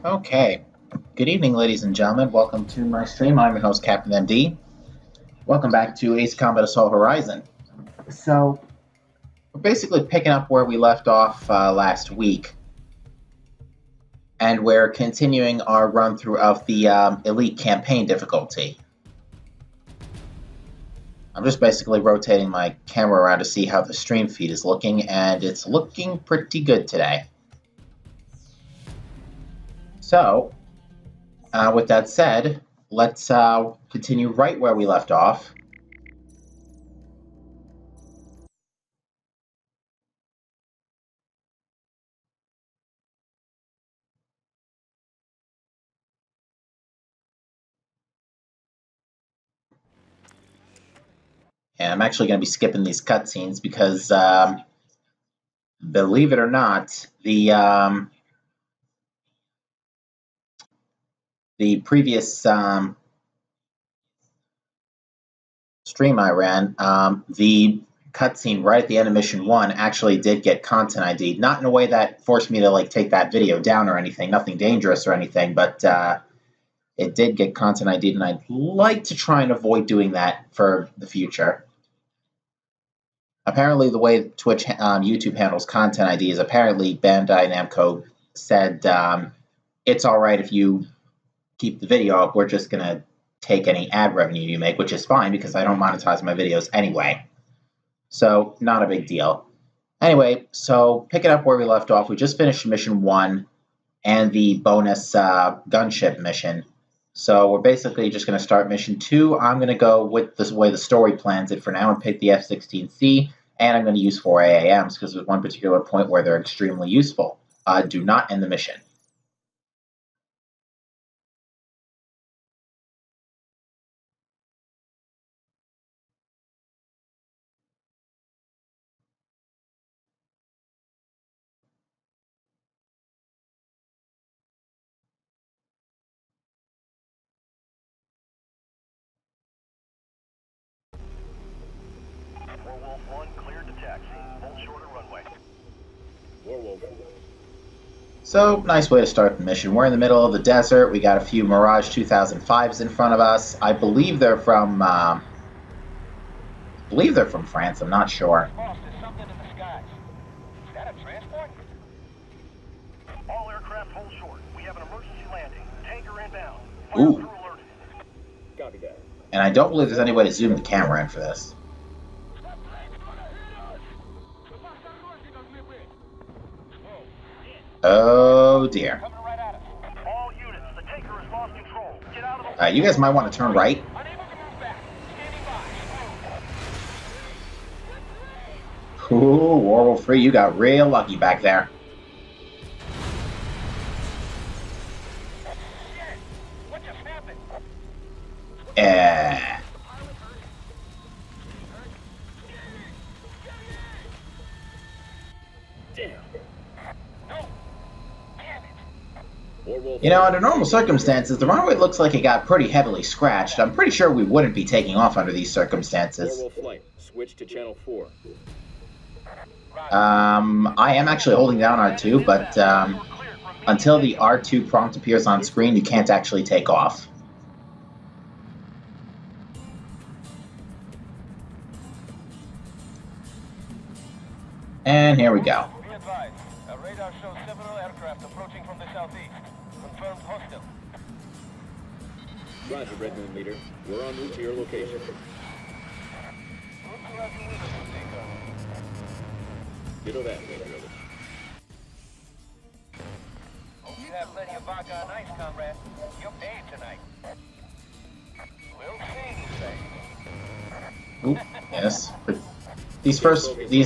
Okay. Good evening, ladies and gentlemen. Welcome to my stream. I'm your host, Captain MD. Welcome back to Ace Combat Assault Horizon. So, we're basically picking up where we left off last week. And we're continuing our run-through of the Elite Campaign difficulty. I'm just basically rotating my camera around to see how the stream feed is looking, and it's looking pretty good today. So, with that said, let's continue right where we left off. And I'm actually going to be skipping these cutscenes because, believe it or not, the previous stream I ran, the cutscene right at the end of Mission 1 actually did get content ID. Not in a way that forced me to like take that video down or anything, nothing dangerous or anything, but it did get content ID, and I'd like to try and avoid doing that for the future. Apparently, the way Twitch, YouTube handles content ID is apparently Bandai Namco said it's all right if you keep the video up. We're just going to take any ad revenue you make, which is fine because I don't monetize my videos anyway. So, not a big deal. Anyway, so picking up where we left off, we just finished Mission 1 and the bonus gunship mission. So we're basically just going to start Mission 2. I'm going to go with the way the story plans it for now and pick the F-16C, and I'm going to use 4 AAMs because there's one particular point where they're extremely useful. Do not end the mission. Warwolf 1 cleared to taxi. Hold shorter runway. Warwolf. So, nice way to start the mission. We're in the middle of the desert. We got a few Mirage 2005s in front of us. I believe they're from France. I'm not sure. Boss, there's something in the skies. Is that a transport? All aircraft hold short. We have an emergency landing. Tanker inbound. Fire Ooh. crew alerted. Copy that. And I don't believe there's any way to zoom the camera in for this. Oh dear. Coming right at us. All units, the tanker has lost control. Get out of the You guys might want to turn right. Unable to move back. Standing by. Ooh, Warwolf 3, you got real lucky back there. Shit! What just happened? Damn. No. Damn it. You know, under normal circumstances, the runway looks like it got pretty heavily scratched. I'm pretty sure we wouldn't be taking off under these circumstances. Warwolf flight. Switch to channel 4. I am actually holding down R2, but until the R2 prompt appears on screen, you can't actually take off. And here we go. Be advised. Our radar shows several aircraft approaching from the southeast. Confirmed hostile. Roger, Red Moon Leader. We're en route to your location. Ditto that, Major Ellis. Hope you have plenty of vodka on ice, comrade. You're paid tonight. We'll see, Oop, yes. But these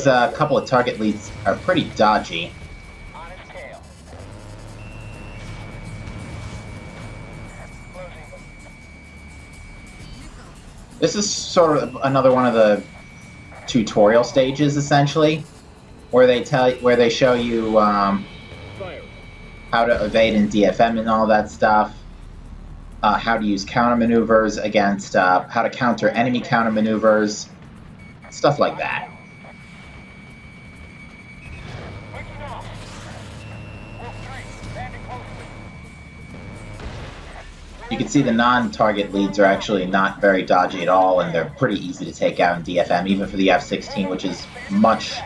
couple of target leads are pretty dodgy. On its tail. Closing. This is sort of another one of the tutorial stages, essentially, where they show you Fire. how to evade in DFM and all that stuff, how to use counter-maneuvers against, how to counter enemy counter-maneuvers, stuff like that. Breaking off. Wolf 3, banding closely. can see the non-target leads are actually not very dodgy at all, and they're pretty easy to take out in DFM, even for the F-16, which is much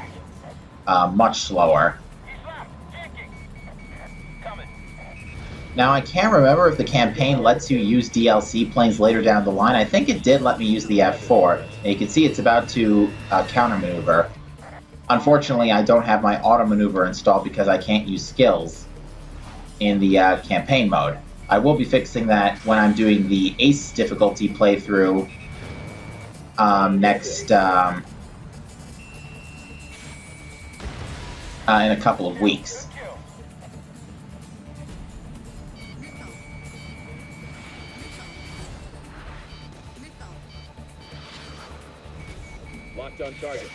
slower. Now, I can't remember if the campaign lets you use DLC planes later down the line. I think it did let me use the F4. And you can see it's about to counter-maneuver. Unfortunately, I don't have my auto-maneuver installed because I can't use skills in the campaign mode. I will be fixing that when I'm doing the Ace difficulty playthrough next in a couple of weeks. Locked on target.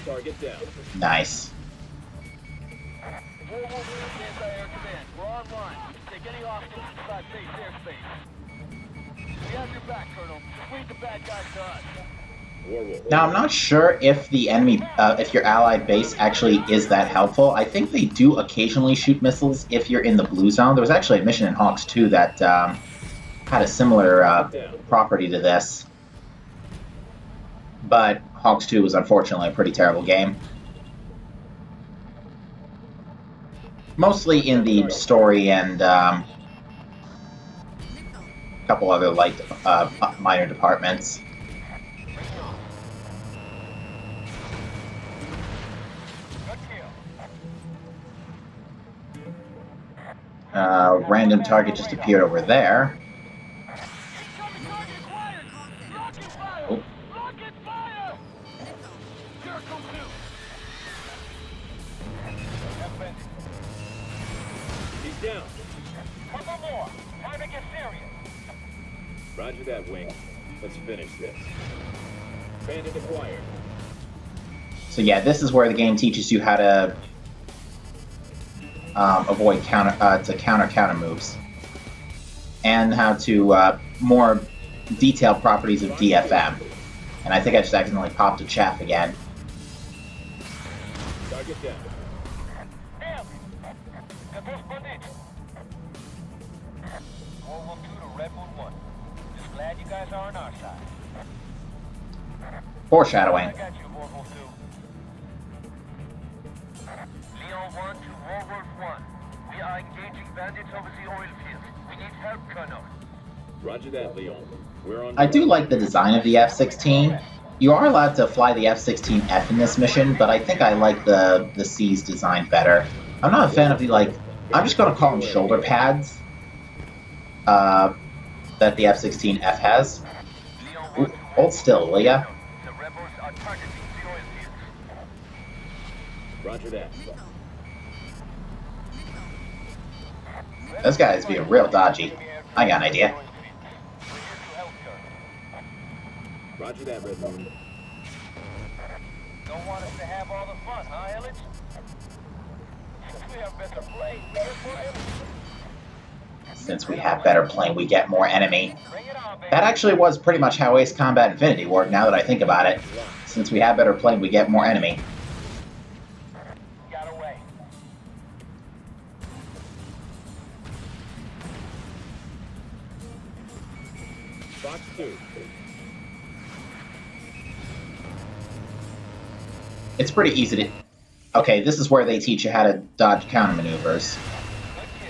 Target down. Nice. Anti-air command. We're online. Take any hostiles inside base airspace. We have your back, Colonel. Just lead the bad guys to us. Now, I'm not sure if the enemy, if your allied base actually is that helpful. I think they do occasionally shoot missiles if you're in the blue zone. There was actually a mission in Hawks 2 that had a similar property to this. But Hawks 2 was unfortunately a pretty terrible game. Mostly in the story and a couple other light, minor departments. Random target just appeared over there. Oh. He's down. Couple more. Time to get serious. Roger that, Wing. Let's finish this. Bandit acquired. So yeah, this is where the game teaches you how to avoid counter moves, and how to more detailed properties of DFM. And I think I just accidentally popped a chaff again. Target down. Damn! Got this bandit. World War II to Red Moon 1. Just glad you guys are on our side. Foreshadowing. I got you, World War II. Leon 1 to Warworth 1. We are engaging bandits over the oil fields. We need help, Colonel. Roger that, Leon. We're on. I do like the design of the F-16. You are allowed to fly the F-16F in this mission, but I think I like the C's design better. I'm not a fan of the, I'm just going to call them shoulder pads that the F-16F has. Ooh, hold still, will ya? The rebels are targeting the oil fields. Roger that. This guy's being real dodgy. I got an idea. Roger that, Red Moon. Don't want us to have all the fun, huh, Ellis? We have better play. We get more enemy. Since we have better plane, we get more enemy. Bring it on, baby. That actually was pretty much how Ace Combat Infinity worked, now that I think about it. Since we have better plane, we get more enemy. Got away. Fox 2. It's pretty easy to... Okay, this is where they teach you how to dodge counter maneuvers. Good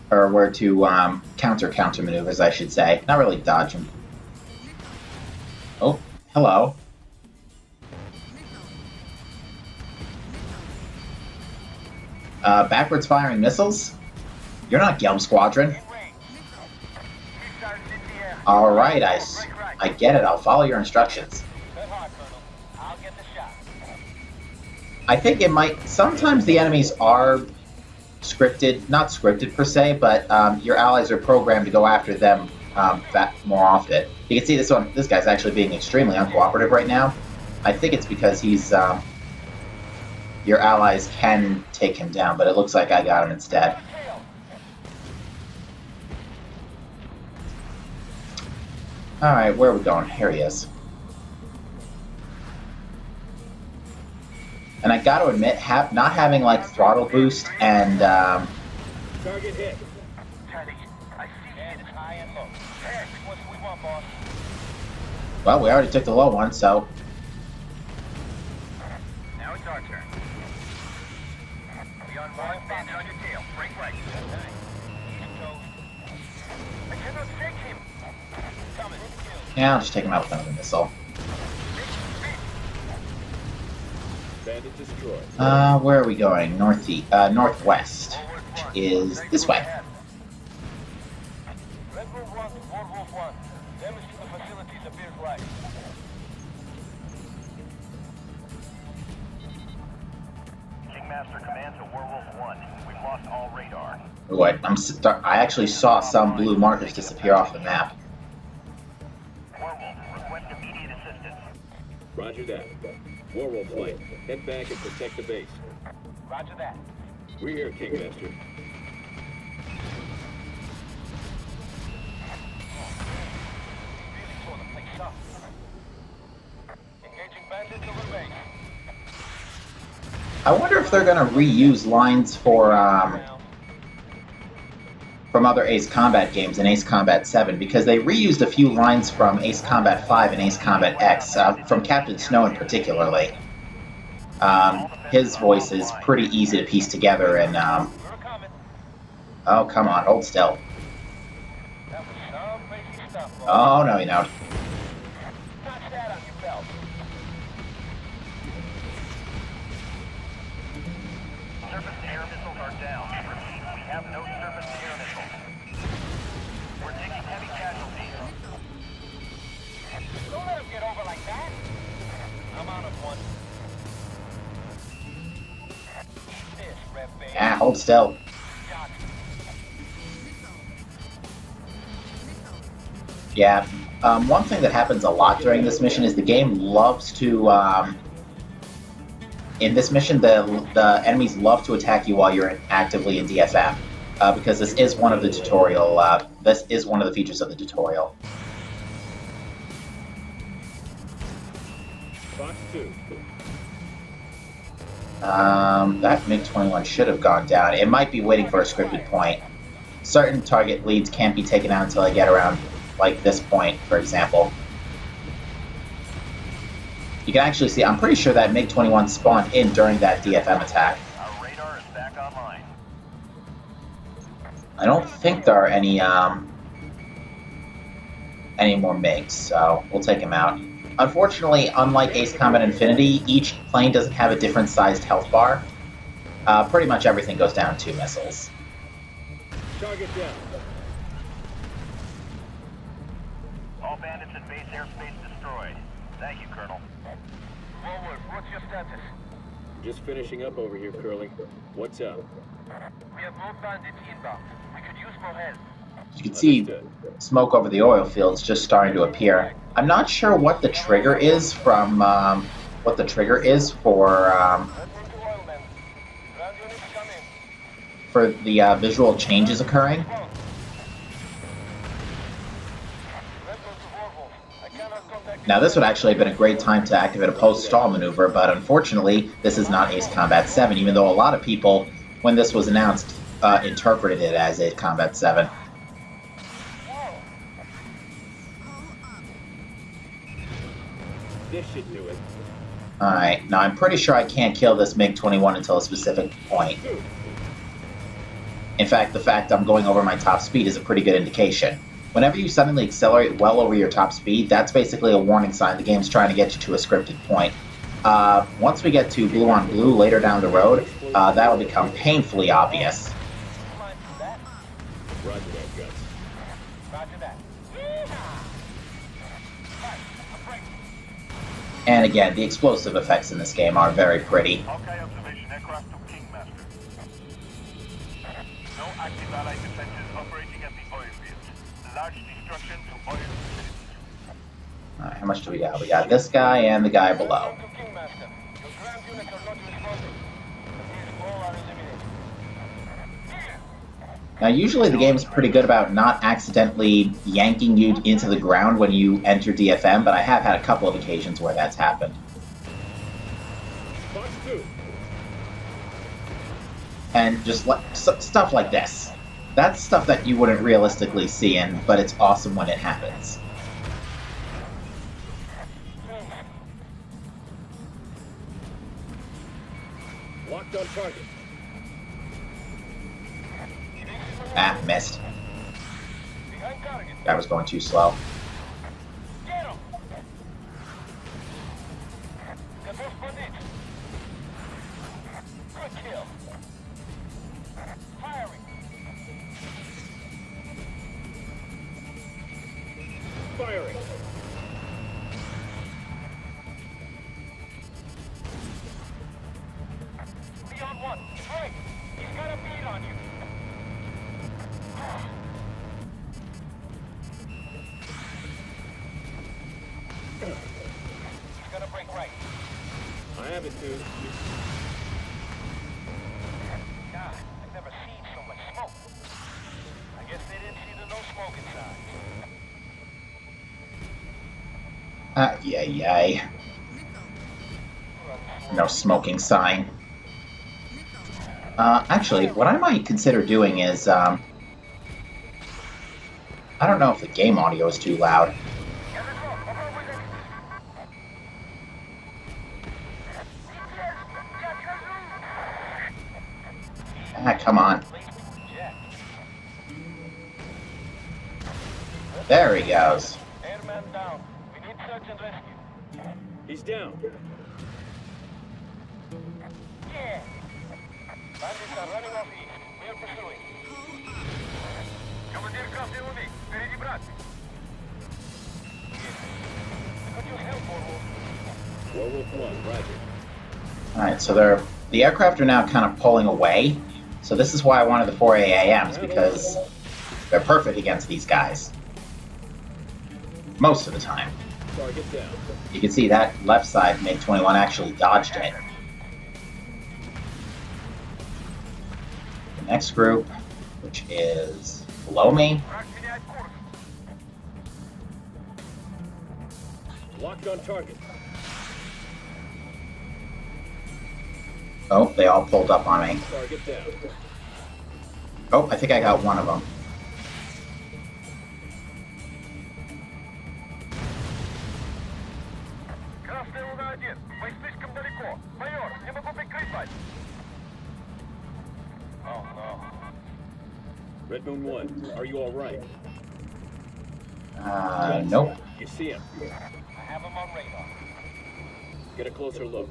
kill. Or where to counter maneuvers, I should say. Not really dodge them. Oh, hello. Backwards firing missiles? You're not Gelb Squadron. In range. Missiles in the air. Alright, I get it. I'll follow your instructions. Good hard, Colonel. I'll get the shot. I think it might... Sometimes the enemies are scripted, not scripted per se, but your allies are programmed to go after them more often. You can see this guy's actually being extremely uncooperative right now. I think it's because he's... your allies can take him down, but it looks like I got him instead. Alright, where are we going? Here he is. And I got to admit, not having like throttle boost and Target hit. Teddy, I see it. It's high and low. Hey, what's we want, boss? well, we already took the low one, so Now it's our turn. Be on one, bandit on your tail. Break right. He's toast. I cannot shake him. Coming. yeah, I'll just take him out with another missile. Bandit destroyed. Where are we going? Northwest, which is this way. Red Wolf 1 to Wolf 1. Damage to the facilities appears light. Kingmaster command to Werewolf 1. We've lost all radar. Oh, I actually saw some blue markers disappear off the map. Werewolf, request immediate assistance. Roger that. Werewolf flight. Head back and protect the base. Roger that. We're here, Kingmaster. Really tore the place up. Engaging bandits over base. I wonder if they're going to reuse lines for from other Ace Combat games in Ace Combat 7, because they reused a few lines from Ace Combat 5 and Ace Combat X, from Captain Snow in particularly. His voice is pretty easy to piece together, and We're coming. oh, come on, hold still. That was some crazy stuff, boss. Oh, no, you don't. Notch that on your belt. Surface-to-air missiles are down. Repeat, we have no surface-to-air missiles. We're taking heavy casualties. Don't let him get over like that. I'm out of one. Eat this, Red Bane. Yeah, hold still. Got it. Yeah, one thing that happens a lot during this mission is the game loves to, in this mission, the enemies love to attack you while you're actively in DFM, because this is one of the tutorial, this is one of the features of the tutorial. Fox 2. That MiG-21 should have gone down. It might be waiting for a scripted point. Certain target leads can't be taken out until I get around, like this point, for example. You can actually see, I'm pretty sure that MiG-21 spawned in during that DFM attack. Our radar is back online. I don't think there are any more MiGs, so we'll take him out. Unfortunately, unlike Ace Combat Infinity, each plane doesn't have a different sized health bar. Pretty much everything goes down 2 missiles. Target down. All bandits in base airspace destroyed. Thank you, Colonel. Forward, what's your status? Just finishing up over here, Curly. What's up? We have more bandits inbound. We could use more help. You can see smoke over the oil fields just starting to appear. I'm not sure what the trigger is from for Red Room to oilmen. Ground units come in. for the visual changes occurring. Red Room to Werewolf. I cannot contact Now this would actually have been a great time to activate a post-stall maneuver, but unfortunately this is not Ace Combat 7, even though a lot of people, when this was announced, interpreted it as Ace Combat 7. This should do it. Alright, now I'm pretty sure I can't kill this MiG-21 until a specific point. In fact, the fact I'm going over my top speed is a pretty good indication. Whenever you suddenly accelerate well over your top speed, that's basically a warning sign the game's trying to get you to a scripted point. Once we get to blue on blue later down the road, that'll become painfully obvious. Roger that, Guts. Roger that. And again, the explosive effects in this game are very pretty. Hawkeye observation aircraft to Kingmaster. No active Allied defenses operating at the oil fields. Large destruction to oil facilities. Alright, how much do we got? We got this guy and the guy below. To Kingmaster. Your ground units are not responding. These all are eliminated. Now usually the game's pretty good about not accidentally yanking you into the ground when you enter DFM, but I have had a couple of occasions where that's happened. Fox 2. And just stuff like this. That's stuff that you wouldn't realistically see in, but it's awesome when it happens. Locked on target. Ah, missed. That was going too slow. Firing. Beyond one. Frank, he's got a bead on you. He's gonna break right. I have it, too. God, I've never seen so much smoke. I guess they didn't see the no smoking sign. Yay. No smoking sign. Actually, what I might consider doing is, I don't know if the game audio is too loud. Ah, come on. There he goes. Airman down. We need search and rescue. He's down. Yeah. Bandits are running off east. We are pursuing. Командир красной луны. Впереди брат. Could you help, Warwolf? Werewolf 1, roger. Alright, so the aircraft are now kind of pulling away. So this is why I wanted the 4 AAMs, because they're perfect against these guys. Most of the time. Target down. You can see that left side, MiG-21 actually dodged it. The next group, which is below me. Locked on target. Oh, they all pulled up on me. Target down. Oh, I think I got one of them. Красная луна 1. Мы слишком далеко. Майор, не могу прикрыть. Oh no. Red Moon 1, are you all right? Nope. You see him. I have him on radar. Get a closer look.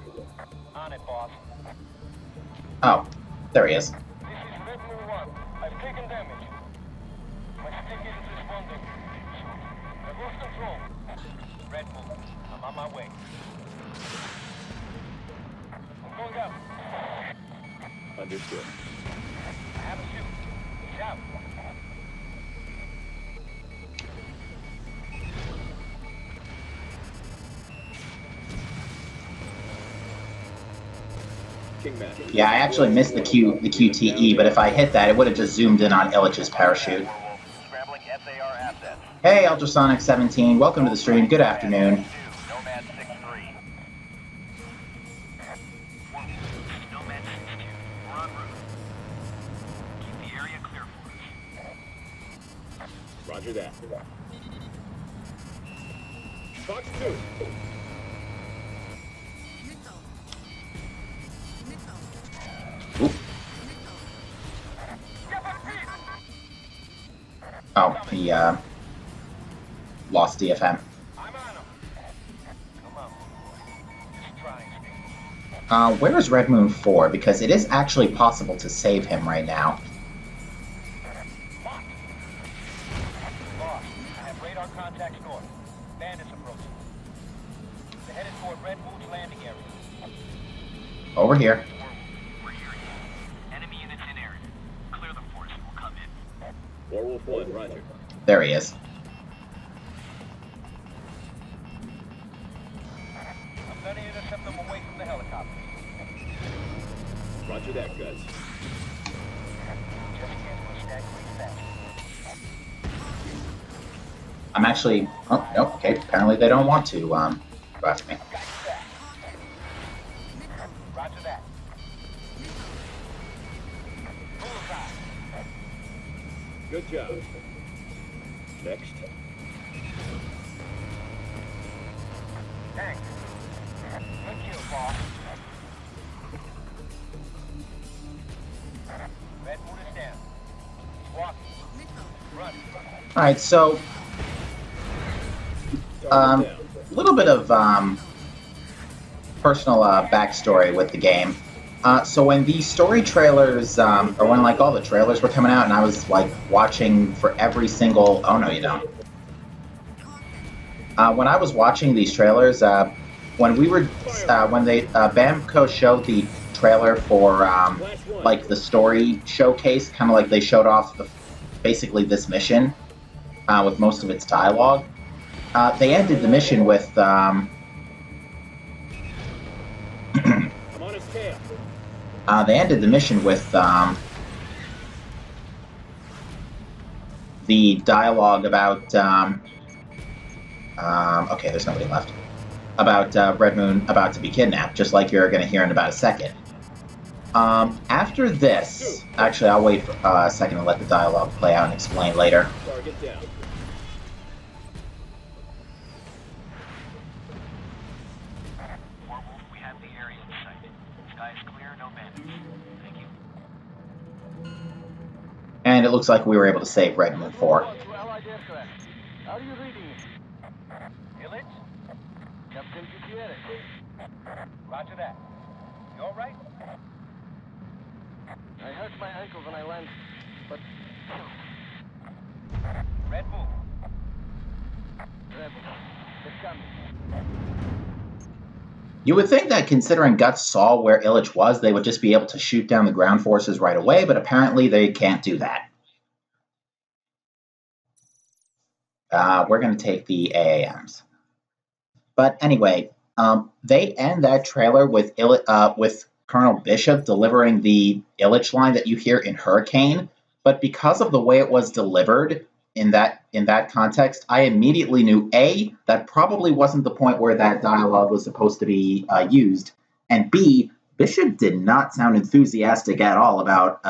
On it, boss. Oh, there he is. This is Red Moon 1. I've taken damage. My stick isn't responding. I've lost control. Red Moon, I'm on my way. I'm going out. Understood. I have a shoot. He's out. Kingmaster. Yeah, I actually missed the QTE, but if I hit that, it would have just zoomed in on Illich's parachute. Scrambling SAR assets. Hey, Ultrasonic 17, welcome to the stream. Good afternoon. Nomad 6-3. Nomad 6-2. We're en route. Keep the area clear for us. Roger that. Fox 2. Oop. Oh, he lost DFM. I'm on him. Come on. Just try and stay. Where is Red Moon 4? Because it is actually possible to save him right now. Boss, I have radar contacts north. Bandits approaching. They're headed toward Red Moon's landing area. Over here. We're hearing you. Enemy units in area. Clear the force and we'll come in. Werewolf 1, roger. There he is. I'm gonna intercept them away from the helicopter. Roger that, Gus. Just can't push that quick fast. I'm actually... Oh, nope, okay, apparently they don't want to go after me. Got you back. Roger that. Good job. Next. Thanks. Good kill, boss. Red moon is down. Walk. Run. All right, so Target down. a little bit of personal backstory with the game. So when the story trailers, or when like all the trailers were coming out, and I was like watching for every single. Oh no, you don't. When I was watching these trailers, when we were, when they Bamco showed the trailer for like the story showcase, kind of like they showed off basically this mission with most of its dialogue. They ended the mission with. I'm on his tail. They ended the mission with the dialogue about. Okay, there's nobody left. About Red Moon about to be kidnapped, just like you're going to hear in about a second. After this, actually, I'll wait for a second and let the dialogue play out and explain later. Target down. Warwolf, we have the area in sight. Sky is clear, no bandits. Thank you. And it looks like we were able to save Red Moon 4. How are you reading it? Elite? Captain Gutierrez. Roger that. You all right? I hurt my ankle when I landed, but... Red Moon. Rebel. They're coming. You would think that considering Guts saw where Illich was, they would just be able to shoot down the ground forces right away, but apparently they can't do that. We're going to take the AAMs. But anyway, they end that trailer with Colonel Bishop delivering the Illich line that you hear in Hurricane, but because of the way it was delivered in that context, I immediately knew A, that probably wasn't the point where that dialogue was supposed to be used, and B, Bishop did not sound enthusiastic at all about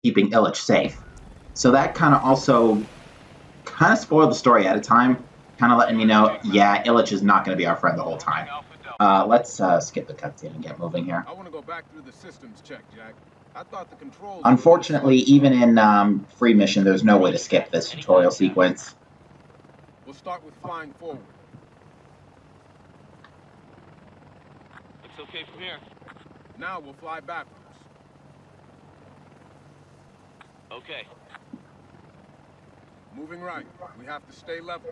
keeping Illich safe. So that kind of also kind of spoiled the story at a time, kind of letting me know, yeah, Illich is not going to be our friend the whole time. Let's skip the cutscene and get moving here. I want to go back through the systems check, Jack. I thought the controls... Unfortunately, even in free mission, there's no way to skip this tutorial sequence. We'll start with flying forward. Looks okay from here. Now we'll fly backwards. Okay. Moving right. We have to stay level.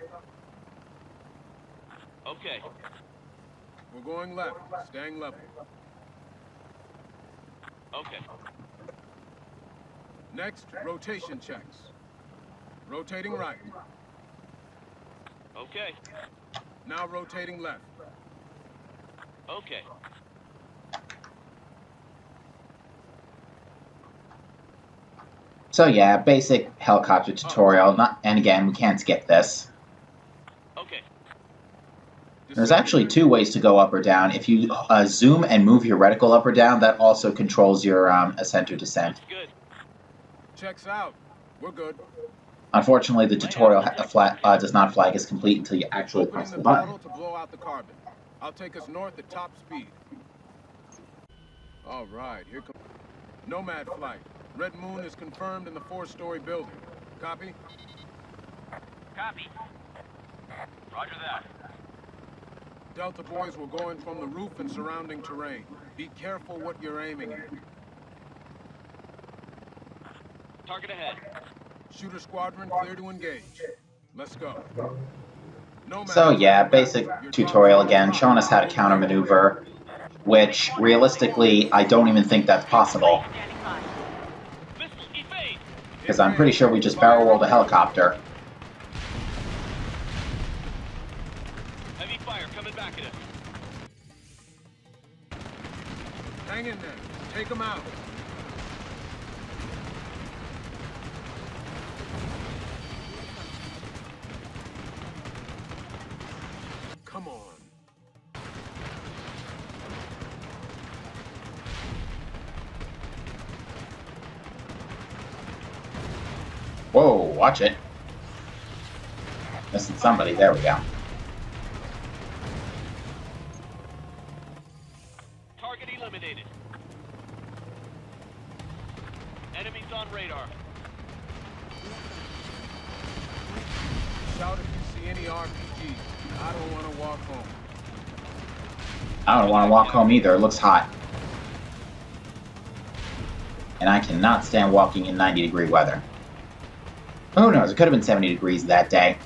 Okay. We're going left, staying level. Okay. Next, rotation checks. Rotating right. Okay. Now rotating left. Okay. So yeah, basic helicopter tutorial, and again, we can't skip this. Okay. There's actually two ways to go up or down. If you zoom and move your reticle up or down, that also controls your ascent or descent. Good. Checks out. We're good. Unfortunately, the tutorial does not flag as complete until you actually press the button. Opening the throttle to blow out the carbon. I'll take us north at top speed. All right, here comes Nomad flight. Red Moon is confirmed in the 4-story building. Copy? Copy. Roger that. Delta boys will go in from the roof and surrounding terrain. Be careful what you're aiming at. Target ahead. Shooter squadron clear to engage. Let's go. Nomad, So yeah, basic tutorial again, showing us how to counter maneuver, which realistically, I don't even think that's possible. Missile evade. Because I'm pretty sure we just barrel rolled a helicopter. Heavy fire coming back at us. hang in there. Take them out. Come on. Whoa, watch it. Missing somebody. There we go. Target eliminated. Enemies on radar. Shout if you see any RPGs. I don't want to walk home. I don't want to walk home either. It looks hot. And I cannot stand walking in 90-degree weather. Who knows? It could have been 70 degrees that day.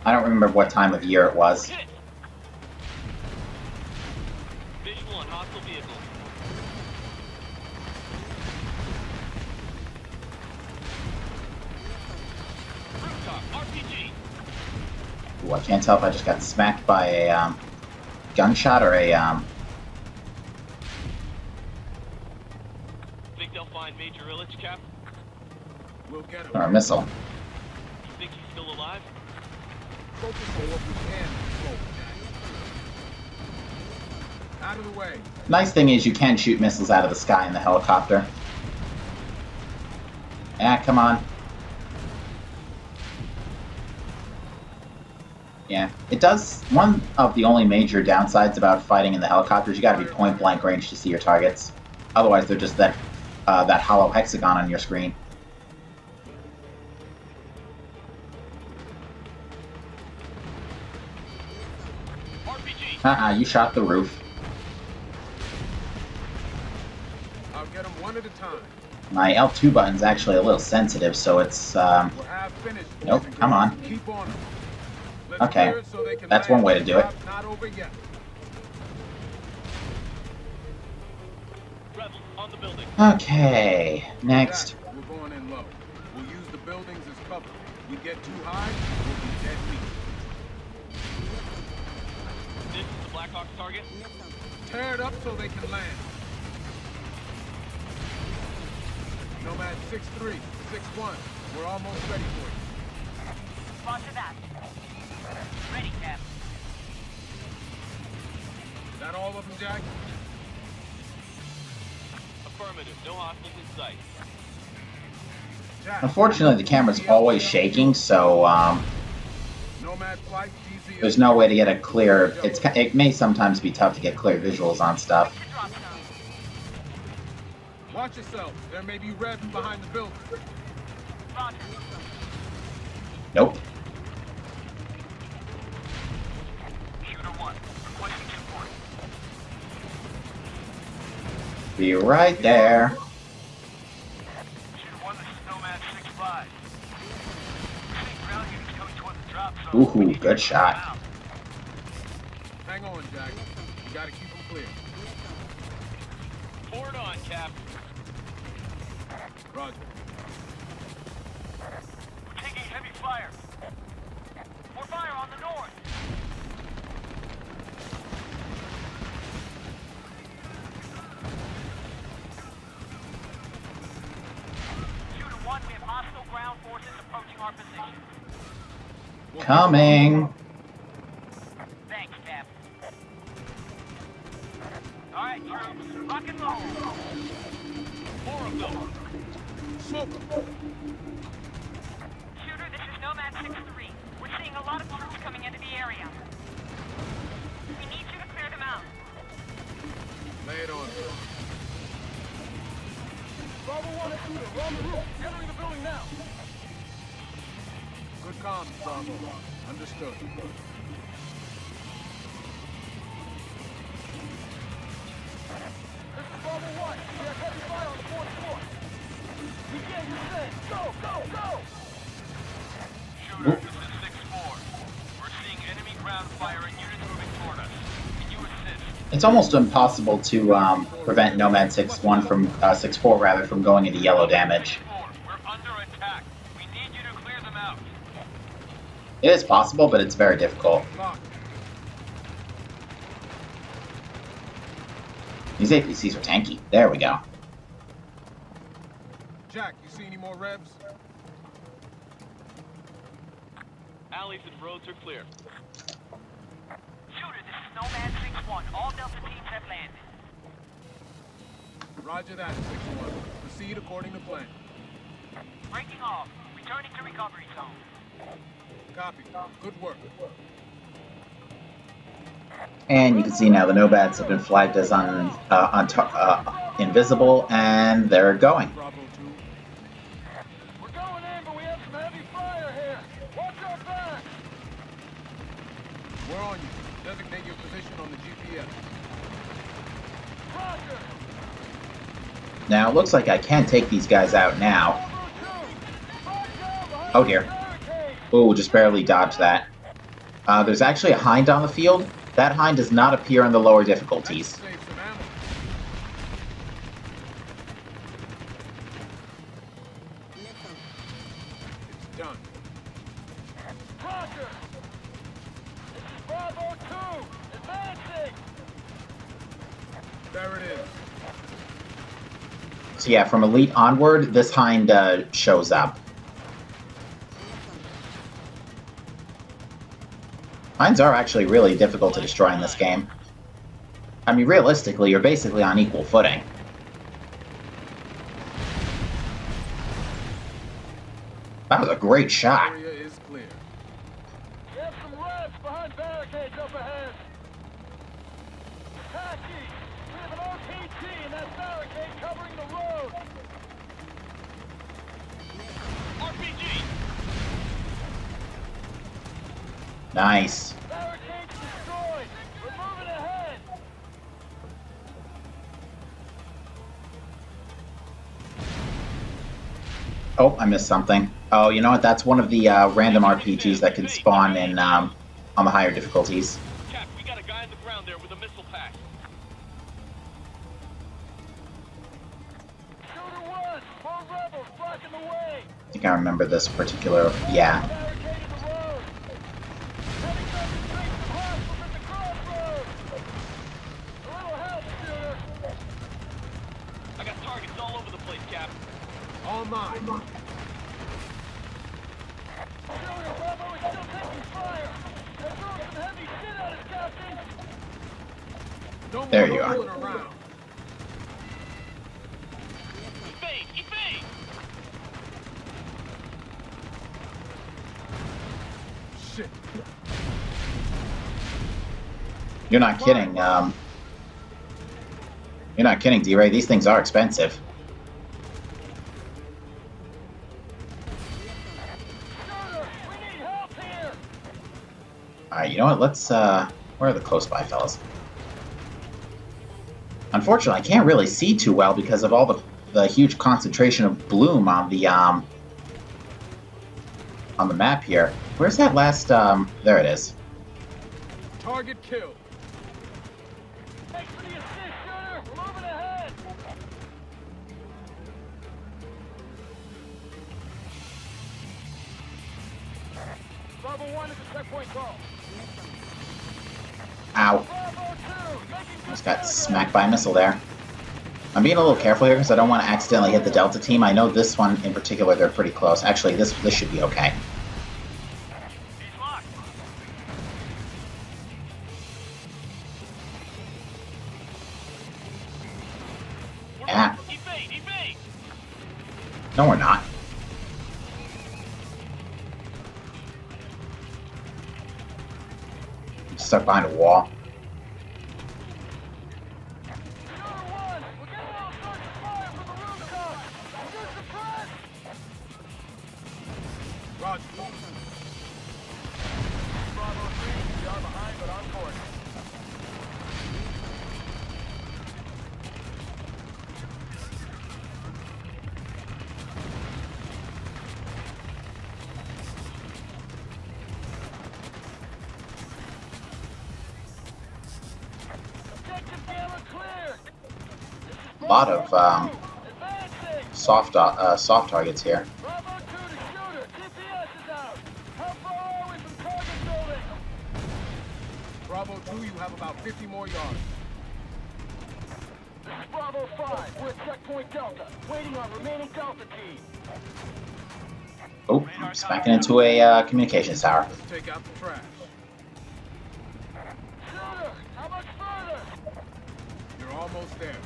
I don't remember what time of year it was. Hit. Visual on hostile vehicle. Rooftop RPG. Ooh, I can't tell if I just got smacked by a gunshot or a Think they'll find Major Illich, Cap? We'll get him. or a missile. You think he's still alive? Focus on what we can control, Jack. Out of the way. Nice thing is you can shoot missiles out of the sky in the helicopter. Ah, come on. Yeah, it does. One of the only major downsides about fighting in the helicopters, you gotta be point blank range to see your targets. Otherwise, they're just that hollow hexagon on your screen. RPG. You shot the roof. I'll get them one at a time. My L2 button's actually a little sensitive, so it's, We're half finished. boys Nope, and come girls. on. Keep on 'em. Let's Okay, clear it so they can that's land. one way to do it. Job's not over yet. Rebels on the building. Okay, next. Jack, we're going in low. We'll use the buildings as cover. We get too high, we'll be dead meat. This is the Blackhawks target. Tear it up so they can land. Nomad 6-3, 6-1. We're almost ready for you. Roger that. Ready, Cap. Is that all of them, Jack? Affirmative. No hostiles in sight. Jack. Unfortunately, the camera's always shaking, so Nomad flight, DZ. there's no way to get a clear. It may sometimes be tough to get clear visuals on stuff. Drop zone. Watch yourself. There may be rebs behind the building. Roger. Nope. Shooter 1. Requesting support. Be right there. Shooter 1, this is Nomad 6-5. We're seeing ground units coming toward the drop zone. We Ooh, need to good get shot. them out. Hang on, Jack. You gotta keep them clear. Forward on, Cap. Roger. We're taking heavy fire. More fire on the north. Shooter 1, we have hostile ground forces approaching our position. Coming. Thanks, Cap. All right, troops, rock and roll. More of them. Smoke 'em. Shooter, this is Nomad 6-3. We're seeing a lot of troops coming into the area. We need you to clear them out. Lay it on. Bravo 1 and Shooter, we're on the roof. Entering the building now. Good comms, Bravo. Understood. This is Bravo 1. We have heavy fire on the 4th floor. We can't descend. Go, go, go! Shooter, this is 6-4. We're seeing enemy ground fire and units moving toward us. Can you assist? It's almost impossible to prevent Nomad 6-1 from 6-4 rather from going into yellow damage. 4, we're under attack. We need you to clear them out. It is possible, but it's very difficult. Lock. These APCs are tanky. There we go. Jack, you see any more rebs? Alleys and roads are clear. Shooter, this is Nomad 6-1. All Delta teams have landed. Roger that, 6-1. Proceed according to plan. Breaking off. recovery zone. Copy. Good work. And you can see now the nomads have been flagged as invisible, and they're going. Bravo 2. We're going in, but we have some heavy fire here. Watch our back. We're on you. Designate your position on the GPS. Roger. Now, it looks like I can take these guys out now. Oh dear. Oh, just barely dodged that. There's actually a hind on the field. That hind does not appear in the lower difficulties. Save some ammo. It's done. Roger. This is Bravo 2. Advancing. There it is. So yeah, from Elite onward, this hind shows up. Hinds are actually really difficult to destroy in this game. I mean, realistically, you're basically on equal footing. That was a great shot. Area is clear. We have some rats behind barricades up ahead. Tacky. We have an RPG in that barricade covering the road. RPG. Nice. Barricades destroyed. We're moving ahead. Oh, I missed something. Oh, you know what? That's one of the random RPGs that can spawn in on the higher difficulties. Cap, we got a guy on the ground there with a missile pack. Shooter 1, 4 rebels blocking the way. I think I remember this particular... Yeah. Barricaded the road. Heading up the street to hostiles at the crossroads. A little help, shooter. I got targets all over the place, Cap. All mine. Shooter, Bravo is still taking fire. They're throwing some heavy shit at us, Captain. Don't There want you no are. fooling around. Evade! Evade! Shit. You're not kidding. You're not kidding, D-Ray. These things are expensive. Shooter, we need help here. Alright, you know what? Let's, where are the close by fellas? Unfortunately, I can't really see too well because of all the huge concentration of bloom on the map here. Where's that last, there it is. Target killed. Thanks for the assist, shooter. We're moving ahead. Bravo 1 is a checkpoint call. Ow. Bravo 2, Just got smacked by a missile there. I'm being a little careful here because I don't want to accidentally hit the Delta team. I know this one in particular, they're pretty close. Actually, this should be okay. He's locked. Yeah. Evade! Evade! No, we're not. I'm stuck behind a wall. Shooter 1, we're getting all sorts of fire from the rooftop. Shoot suppressed. Roger. Bravo 3, we are behind but on course. Objective Gamma clear. A lot of Advancing. soft targets here. Bravo 2 to shooter. GPS is out. How far are we from target building? Bravo 2, you have about 50 more yards. This is Bravo 5. We're at checkpoint Delta. Waiting on remaining Delta team. Oh, I'm smacking into a communications tower. Let's take out the trash. Shooter, how much further? You're almost there.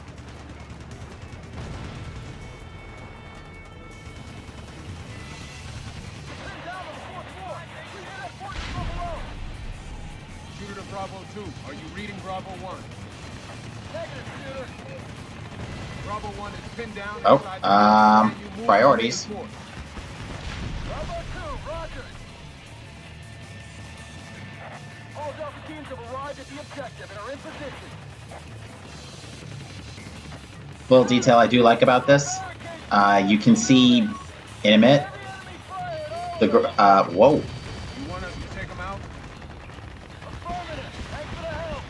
Bravo 2. Are you reading Bravo 1? Negative, shooter. Bravo 1 is pinned down. Oh, inside the building. Can you move priorities. to reinforce? Bravo 2, roger. All Delta teams have arrived at the objective and are in position. Little detail I do like about this, you can see in a minute the whoa. You want us to take them out? Affirmative. Thanks for the help.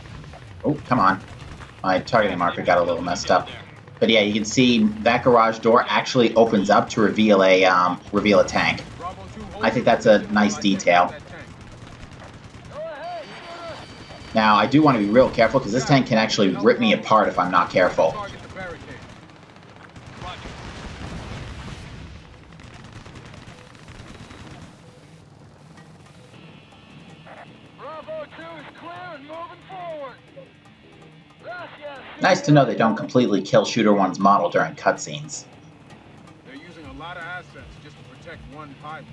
Oh, come on. My targeting marker got a little messed up. But yeah, you can see that garage door actually opens up to reveal a tank. Bravo 2, hold I think that's a nice detail. that tank. Go ahead, shooter. Now, I do want to be real careful because this tank can actually rip me apart if I'm not careful. Target the barricade. Bravo 2 is clear and moving forward. Gracias, Nice to know they don't completely kill Shooter 1's model during cutscenes. They're using a lot of assets just to protect one pilot.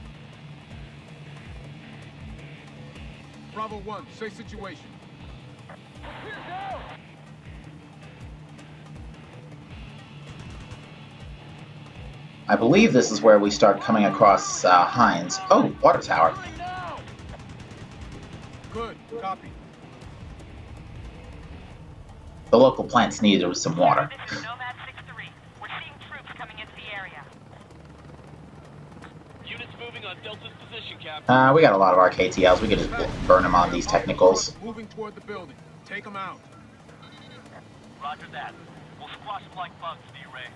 Bravo 1, say situation. Here down. I believe this is where we start coming across Hines. Oh, water tower. Moving now. Good, copy. The local plants needed some water. This is Nomad 6-3. We're seeing troops coming into the area. Units moving on Delta's position, Captain. We got a lot of our KTLs. We could just burn them on these technicals. Moving toward the building. Take them out. Roger that. We'll squash them like bugs, D-Ray.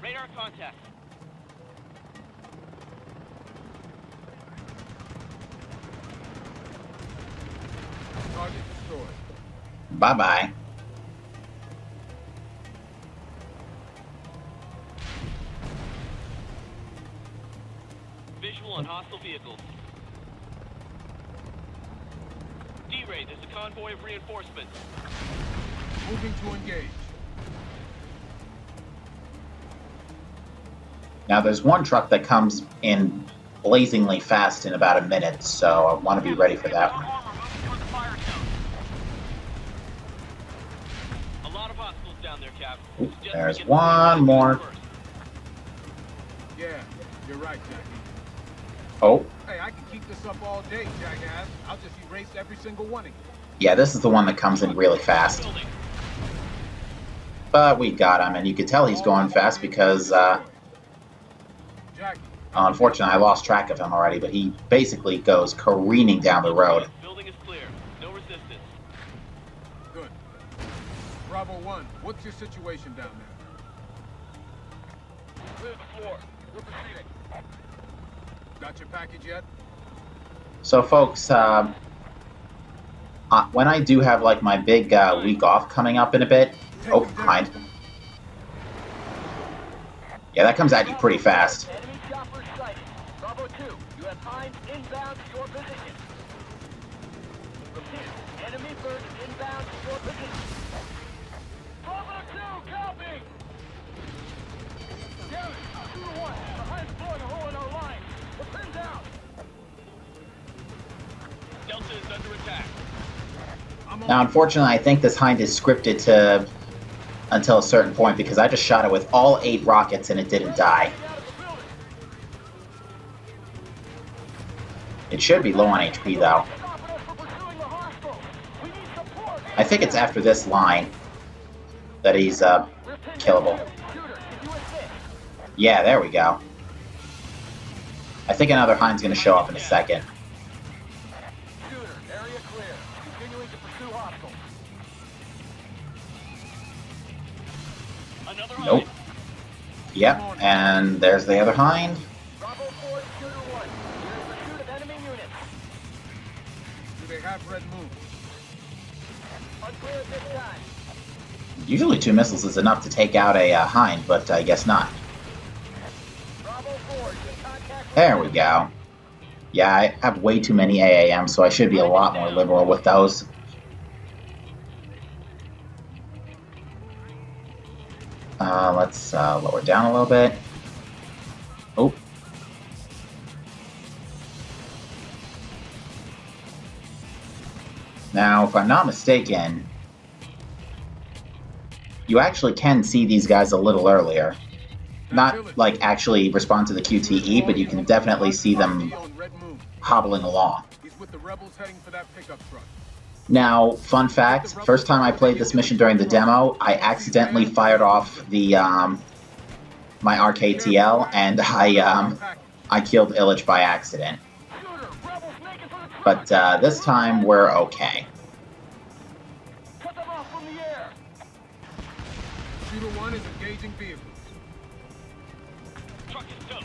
Radar contact. Target destroyed. Bye-bye. Visual on hostile vehicles. D-Ray, there's a convoy of reinforcements. Moving to engage. Now, there's one truck that comes in blazingly fast in about a minute, so I want to be ready for that one. A lot of hostiles down there, Cap. Oop, there's one more. Yeah, you're right, Jackie. Oh, Hey, I can keep this up all day, jackass. I'll just erase every single one of you. yeah, this is the one that comes in really fast. But we got him, and you could tell he's going fast because, Jackie, unfortunately, I lost track of him already, but he basically goes careening down the road. Building is clear. No resistance. good. Bravo 1, what's your situation down there? Clear the floor. We're proceeding. Got your package yet? So, folks, when I do have, like, my big week off coming up in a bit... Oh, behind. Yeah, that comes at you pretty fast. Enemy chopper sighted. Bravo 2, you have Hines inbound to your position. Repeat. Enemy bird inbound to your position. Bravo 2, copy! Damn it! 2 to 1. The Hines blowing a hole in our line. We're pinned down. Delta is under attack. Now, unfortunately, I think this Hind is scripted to until a certain point because I just shot it with all 8 rockets and it didn't die. It should be low on HP, though. I think it's after this line that he's killable. Yeah, there we go. I think another Hind's going to show up in a second. Area clear. Continuing to pursue hostiles. Another Nope. Yep, and there's the other Hind. Bravo 4, shooter 1. You're in pursuit of enemy units. Do they have red moon? Unclear at this time. Usually 2 missiles is enough to take out a Hind, but I guess not. Bravo 4, your contact. There we go. Yeah, I have way too many AAM, so I should be a lot more liberal with those. Let's lower down a little bit. Oh, Now, if I'm not mistaken, you actually can see these guys a little earlier. Not, like, actually respond to the QTE, but you can definitely see them hobbling along. He's with the rebels heading for that pickup truck. Now, fun fact, first time I played this mission during the demo, I accidentally fired off the, my RKTL, and I killed Illich by accident. But, this time, we're okay. Cut them off from the air. Shooter 1 is engaging vehicles. Truck is done.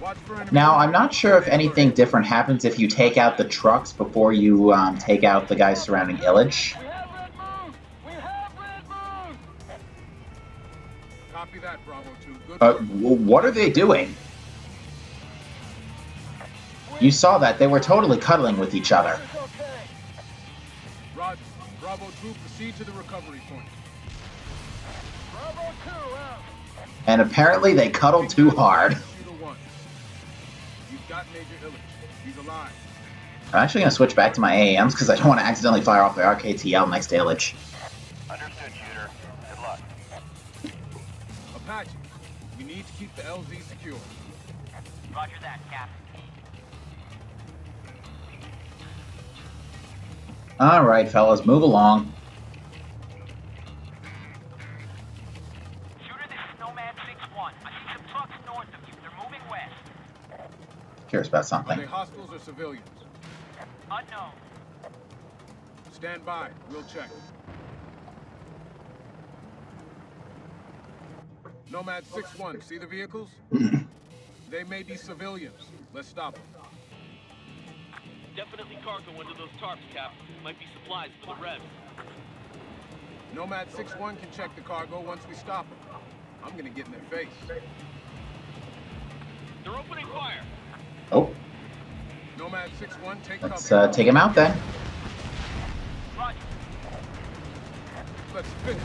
Watch for enemy. Now, I'm not sure if anything different happens if you take out the trucks before you, take out the guys surrounding Illich. We have red moon. We have red moon. Copy that, Bravo 2. Good work. What are they doing? You saw that. They were totally cuddling with each other. It's okay. Roger. Bravo 2, proceed to the recovery point. Bravo 2 out. And apparently they cuddled too hard. Shooter 1. You've got Major Illich. He's alive. I'm actually going to switch back to my AAMs because I don't want to accidentally fire off the RKTL next to Illich. Understood, shooter. Good luck. Apache, we need to keep the LZ secure. Roger that, Cap. Alright, fellas, move along. Shooter, this is Nomad 6-1. I see some trucks north of you. They're moving west. Curious about Are something. they hostiles or civilians? Unknown. Stand by. We'll check. Nomad 6-1, see the vehicles? They may be civilians. Let's stop them. Definitely cargo under those tarps, Cap. Might be supplies for the Revs. Nomad 6-1 can check the cargo once we stop them. I'm gonna get in their face. They're opening fire. Oh, Nomad 6-1, take let's cover. take him out then. Roger. Let's finish this.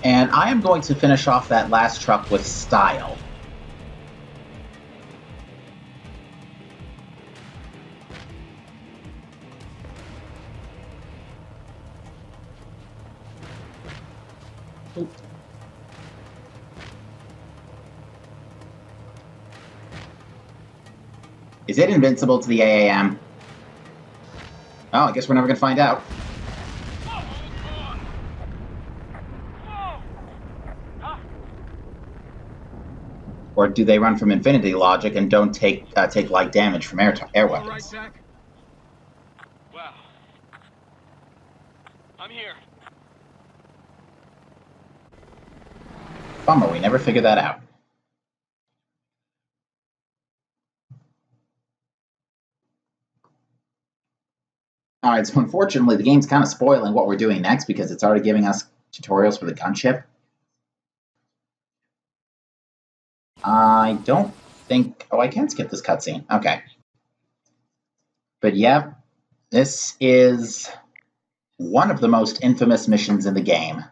And I am going to finish off that last truck with style. Is it invincible to the AAM? Oh, I guess we're never going to find out. Or do they run from infinity logic and don't take light damage from air All right, weapons? Jack. Wow. I'm here. Bummer, we never figured that out. Alright, so unfortunately the game's kind of spoiling what we're doing next because it's already giving us tutorials for the gunship. I don't think... Oh, I can skip this cutscene. Okay. But yeah, this is one of the most infamous missions in the game.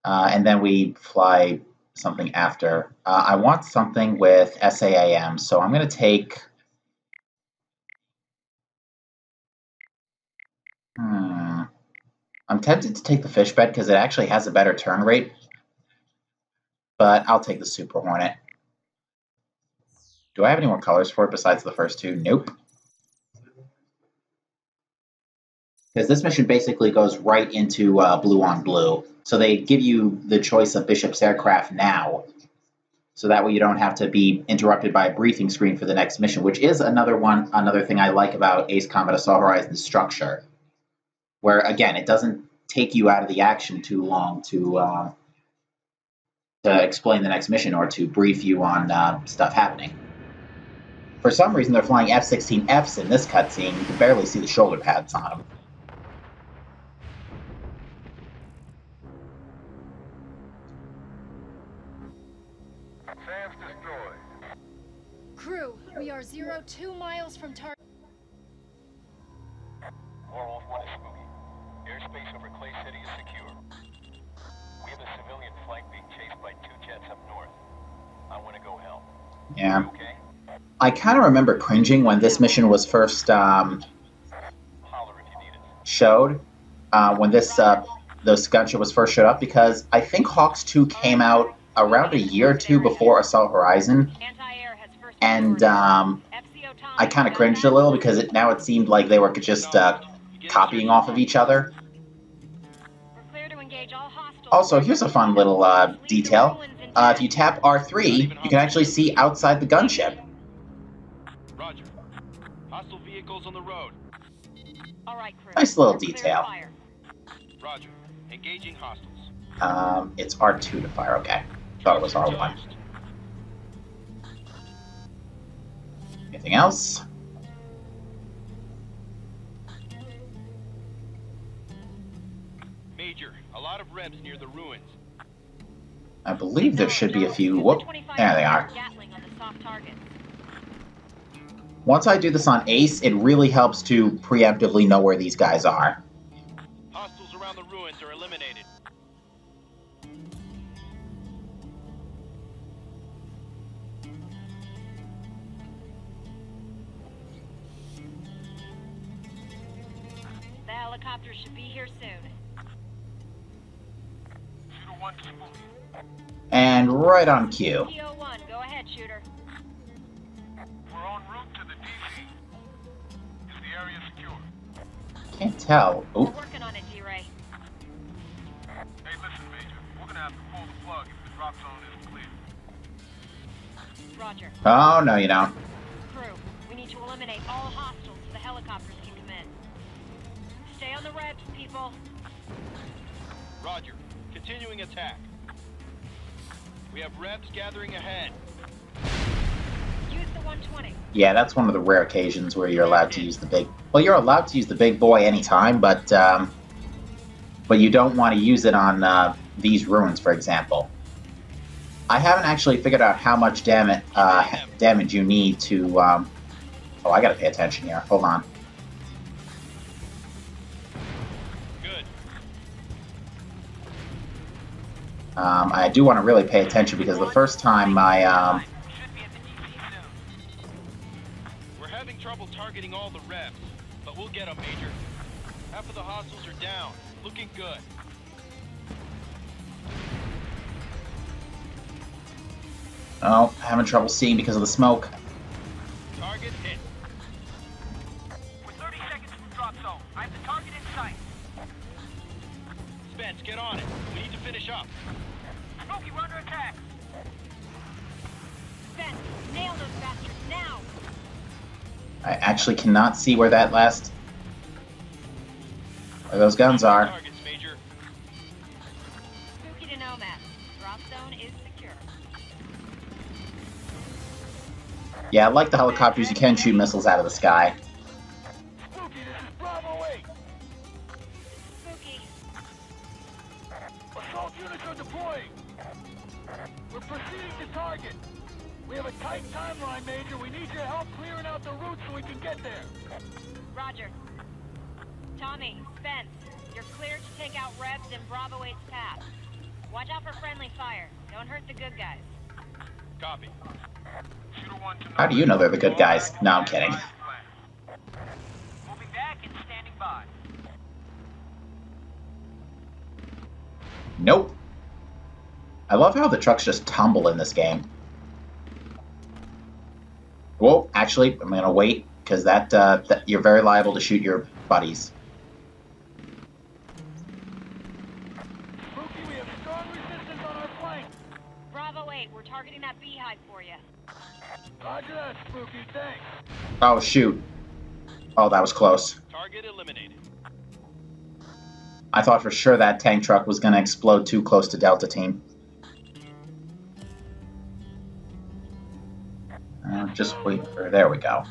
And then we fly something after. I want something with SAAM, so I'm going to take... I'm tempted to take the fish bed because it actually has a better turn rate. But I'll take the Super Hornet. Do I have any more colors for it besides the first two? Nope. Because this mission basically goes right into blue on blue. So they give you the choice of Bishop's aircraft now. So that way you don't have to be interrupted by a briefing screen for the next mission, which is another thing I like about Ace Combat Assault Horizon's structure. Where, again, it doesn't take you out of the action too long to explain the next mission or to brief you on stuff happening. For some reason, they're flying F-16Fs in this cutscene. You can barely see the shoulder pads on them. Sam's destroyed. Crew, we are 02 miles from target. Werewolf 1 is spooky. Airspace over Clay City is secure. We have a civilian flank being chased by 2 jets up north. I want to go help. Yeah. You okay? I kind of remember cringing when this mission was first showed when this gunship was first showed up, because I think Hawks 2 came out around a year or two before Assault Horizon, and I kind of cringed a little because now it seemed like they were just copying off of each other. Also, here's a fun little detail. If you tap R3, you can actually see outside the gunship. Roger. Hostile vehicles on the road. All right, crew. Nice little We're clear to detail. fire. Roger. Engaging hostiles. It's R2 to fire, okay. Thought it was R1. Anything else? Major, a lot of rebs near the ruins. I believe there should be a few. Whoop, there they are. Gatling on the soft targets. Once I do this on Ace, it really helps to preemptively know where these guys are. Hostiles around the ruins are eliminated. The helicopter should be here soon. Shooter 1 to Spooky. And right on cue. PO1, go ahead, shooter. We're en route to the DC. Is the area secure? Can't tell. We're Oop. working on it, D-Ray. Hey, listen, Major. We're gonna have to pull the plug if the drop zone isn't clear. Roger. Oh, no, you don't. Crew, we need to eliminate all hostiles so the helicopters can come in. Stay on the rebs, people. Roger. Continuing attack. We have rebs gathering ahead. Use the 120. Yeah, that's one of the rare occasions where you're allowed to use the big... Well, you're allowed to use the big boy anytime, but you don't want to use it on these ruins, for example. I haven't actually figured out how much damage you need to... Oh, I gotta pay attention here. Hold on. Good. I do want to really pay attention because the first time I... Should be at the DC soon. We're having trouble targeting all the rebs, but we'll get them, Major. Half of the hostiles are down. Looking good. Oh, having trouble seeing because of the smoke. Target hit. We're 30 seconds from drop zone. I have the target in sight. Spence, get on it. We need to finish up. Smokey, we're under attack. Spence, nail those bastards now. I actually cannot see where that last... where those guns are. Targets, Major. Spooky to Nomad. Drop zone is secure. Yeah, like the helicopters, you can shoot missiles out of the sky. Spooky, this is Bravo 8. Spooky. Assault units are deploying. We're proceeding to target. We have a tight timeline, Major. We need your help clearing out the route so we can get there. Roger. Tommy, Spence, you're cleared to take out rebs in Bravo 8's path. Watch out for friendly fire. Don't hurt the good guys. Copy. Shooter 1 to How do you know they're the good guys? No, I'm kidding. Moving back and standing by. Nope. I love how the trucks just tumble in this game. Whoa, actually, I'm gonna wait, because that you're very liable to shoot your buddies. Spooky, we have strong resistance on our flank. Bravo 8, we're targeting that beehive for you. Roger that, Spooky. Thanks. Oh, shoot. Oh, that was close. Target eliminated. I thought for sure that tank truck was gonna explode too close to Delta Team. Just wait for... there we go.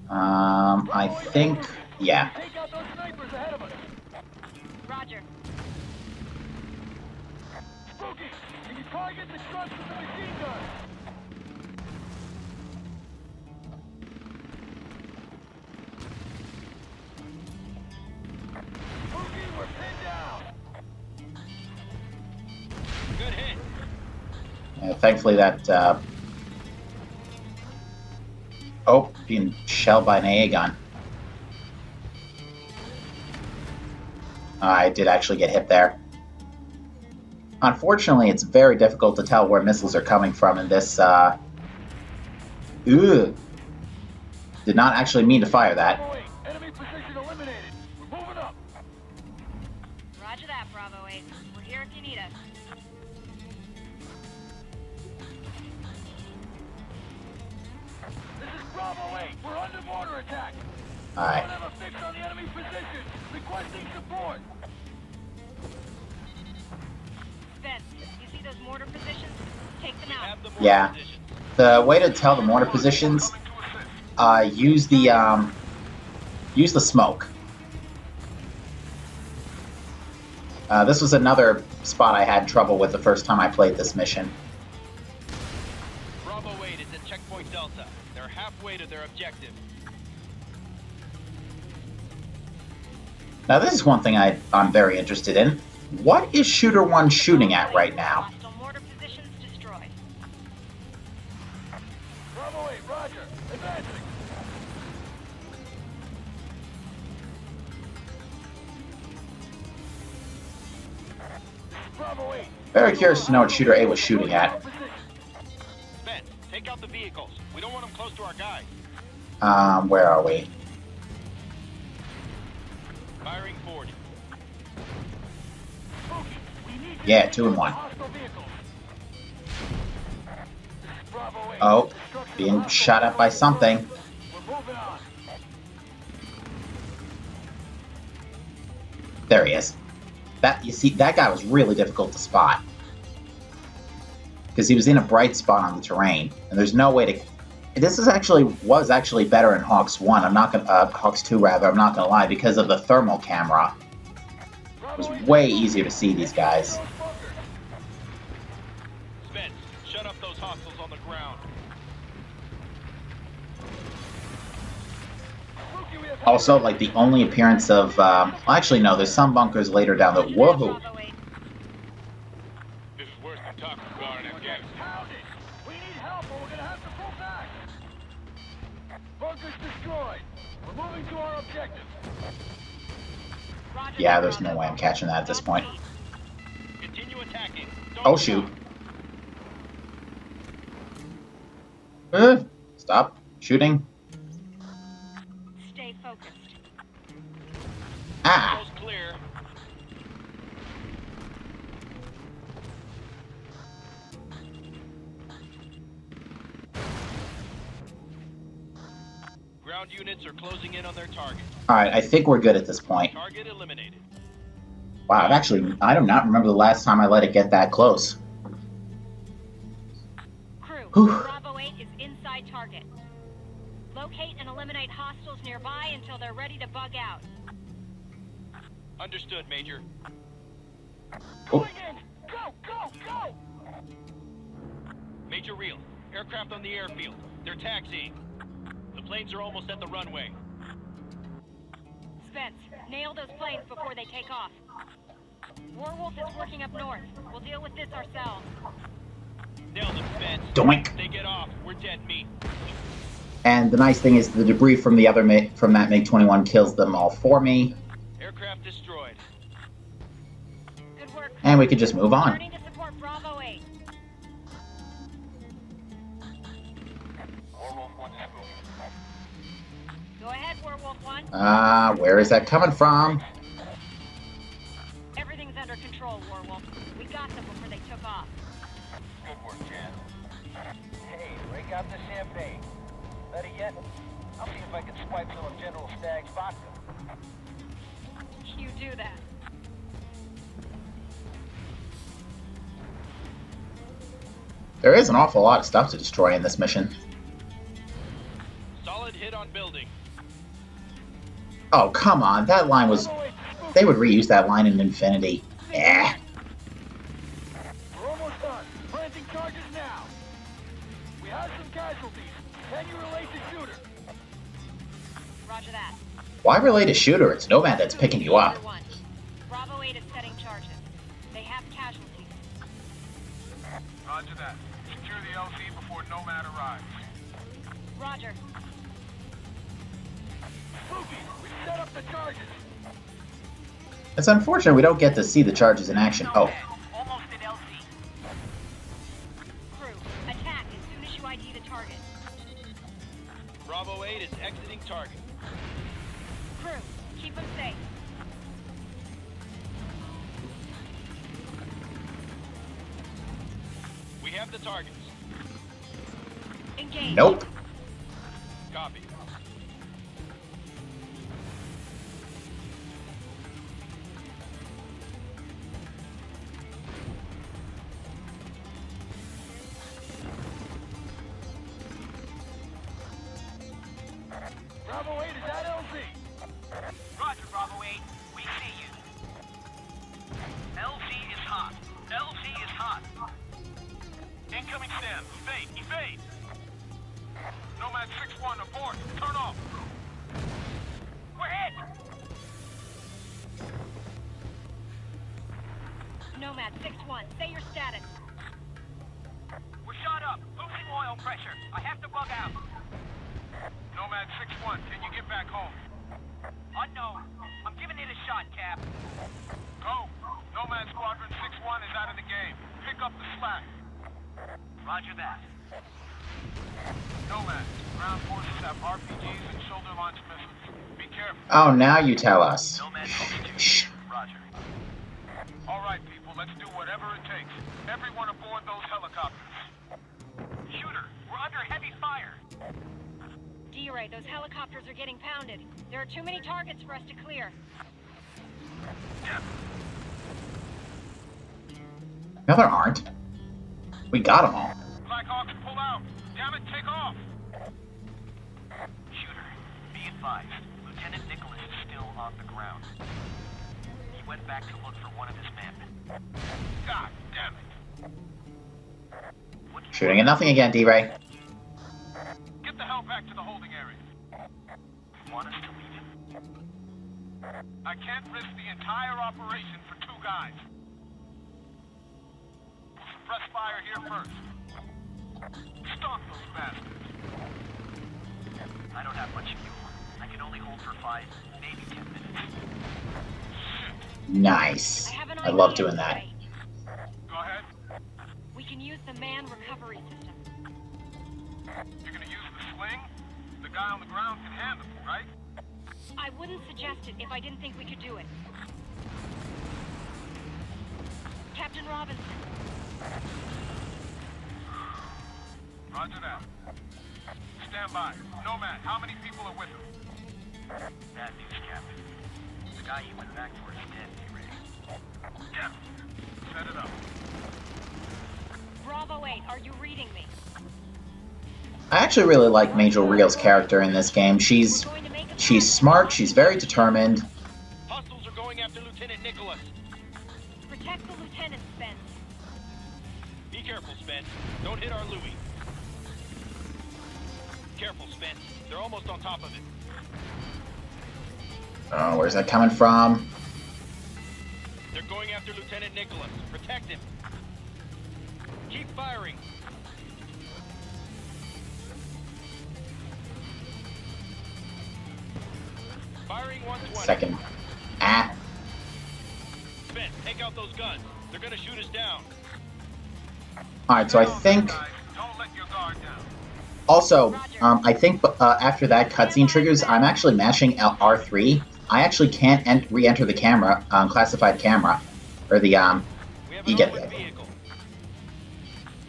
I think... yeah. Take out those snipers ahead of us. Roger. Spooky, can you target the trucks with the machine gun? Spooky, we're pinned down. Good hit. Thankfully that... Oh, being shelled by an AA gun. I did actually get hit there. Unfortunately, it's very difficult to tell where missiles are coming from in this, Ugh. Did not actually mean to fire that. Bravo 8, enemy position eliminated. We're moving up. Roger that, Bravo 8. We're here if you need us. This is Bravo 8. We're under mortar attack. Alright. Don't have a fix on the enemy position. Requesting support. Spence, you see those mortar positions? Take them out. Have the mortar Yeah. position. The way to tell the mortar positions, use the smoke. This was another spot I had trouble with the first time I played this mission. Bravo 8 is at checkpoint Delta. They're halfway to their objective. Now this is one thing I'm very interested in. What is Shooter 1 shooting at right now? Hostile mortar positions destroyed. Bravo 8, roger. Advancing. This is Bravo 8. Very curious to know what Shooter A was shooting at. Spence, take out the vehicles. We don't want them close to our guys. Where are we? Firing 40. Yeah, 2 and 1. Oh, being shot at by something. There he is. You see, that guy was really difficult to spot. Because he was in a bright spot on the terrain, and there's no way to... This was actually better in Hawks 1. I'm not gonna... Hawks 2, rather. I'm not gonna lie, because of the thermal camera. It was way easier to see these guys. Spence, shut up those hostiles on the ground. Also, like, the only appearance of... well, actually, no, there's some bunkers later down the... Whoa! Bravo 8. This is worse than talking about in Afghanistan. Pounded. We need help or we're gonna have to pull back. Bunkers destroyed. We're moving to our objective. Roger Yeah, that, there's no Bravo. way I'm catching that at this point. Continue attacking. Don't Oh, shoot. Stop shooting. Stay focused. Ah! Coast clear. Ground units are closing in on their target. Alright, I think we're good at this point. Target eliminated. Wow, I do not remember the last time I let it get that close. Crew, Whew. Bravo 8 is inside target. Locate and eliminate hostiles nearby until they're ready to bug out. Understood, Major. Oh. Going in. Go, go, go. Major Real. Aircraft on the airfield. They're taxiing. The planes are almost at the runway. Spence, nail those planes before they take off. Warwolf is working up north. We'll deal with this ourselves. Nail them, Spence. Doink! They get off. We're dead meat. And the nice thing is the debris from the other from that MiG-21 kills them all for me. Aircraft destroyed. Good work. And we could just move on. Returning to support Bravo 8. Go ahead, Warwolf 1. Where is that coming from? Everything's under control, Warwolf. We got them before they took off. Good work, Jan. Hey, break out the champagne. Better yet, I'll see if I can swipe some of General Stagg's vodka. You do that. There is an awful lot of stuff to destroy in this mission. Solid hit on building. Oh, come on. That line was... They would reuse that line in Infinity. Eh. We're almost done. Planting charges now. We have some casualties. Can you relate to Shooter? Roger that. Why relay to Shooter? It's Nomad that's picking you up. Number 1. Bravo 8 is setting charges. They have casualties. Roger that. Secure the LZ before Nomad arrives. Roger. Spooky, we set up the charges. It's unfortunate we don't get to see the charges in action. Oh, Almost at LZ. Crew, attack as soon as you ID the target. Bravo 8 is exiting target. Crew, keep them safe. We have the targets. Engage. nope. Copy. Bravo 8 is at LZ. Roger, Bravo 8. We see you. LZ is hot. LZ is hot. Incoming stand. Evade, evade. Nomad 6-1, abort. Turn off. We're hit! Nomad 6-1, say your status. We're shot up. Losing oil pressure. I have to bug out. Nomad 6-1, can you get back home? Unknown. I'm giving it a shot, Cap. Go. Nomad Squadron 6-1 is out of the game. Pick up the slack. Roger that. Nomad, ground forces have RPGs and shoulder-launched missiles. Be careful. Oh, now you tell us. Nomad Shh. Roger. All right, people, let's do whatever it takes. Everyone aboard those helicopters. Shooter, we're under heavy fire. D-Ray, those helicopters are getting pounded. There are too many targets for us to clear. No, there aren't. We got them all. Blackhawks, pull out. Damn it, take off. Shooter, be advised. Lieutenant Nicholas is still on the ground. He went back to look for one of his men. God damn it. What do you Shooting at nothing again, D-Ray. Get the hell back to the holding area. want us to leave him? I can't risk the entire operation for 2 guys. We'll suppress fire here first. Stop those bastards. I don't have much fuel. I can only hold for 5, maybe 10 minutes. Nice. I love doing that. Go ahead. We can use the man recovery system. You're gonna use the sling? The guy on the ground can handle it, right? I wouldn't suggest it if I didn't think we could do it. Captain Robinson. Roger that. Stand by. Nomad, how many people are with him? Bad news, Captain. The guy you went back for is dead, D-Ray. Yeah. Set it up. Bravo 8, are you reading me? I actually really like Major Real's character in this game. She's smart, she's very determined. Hostiles are going after Lieutenant Nicholas. Protect the lieutenant, Spence. Be careful, Spence. Don't hit our Louis. Careful, Spence. They're almost on top of it. Oh, where's that coming from? They're going after Lieutenant Nicholas. Protect him. Keep firing. Firing 120. Second. Ah. Spence, take out those guns. They're gonna shoot us down. Alright, so I think... Guys, don't let your guard down. Also, I think after that cutscene triggers, I'm actually mashing R3. I actually can't re-enter the camera, classified camera. Or the, We have you an get open it. vehicle.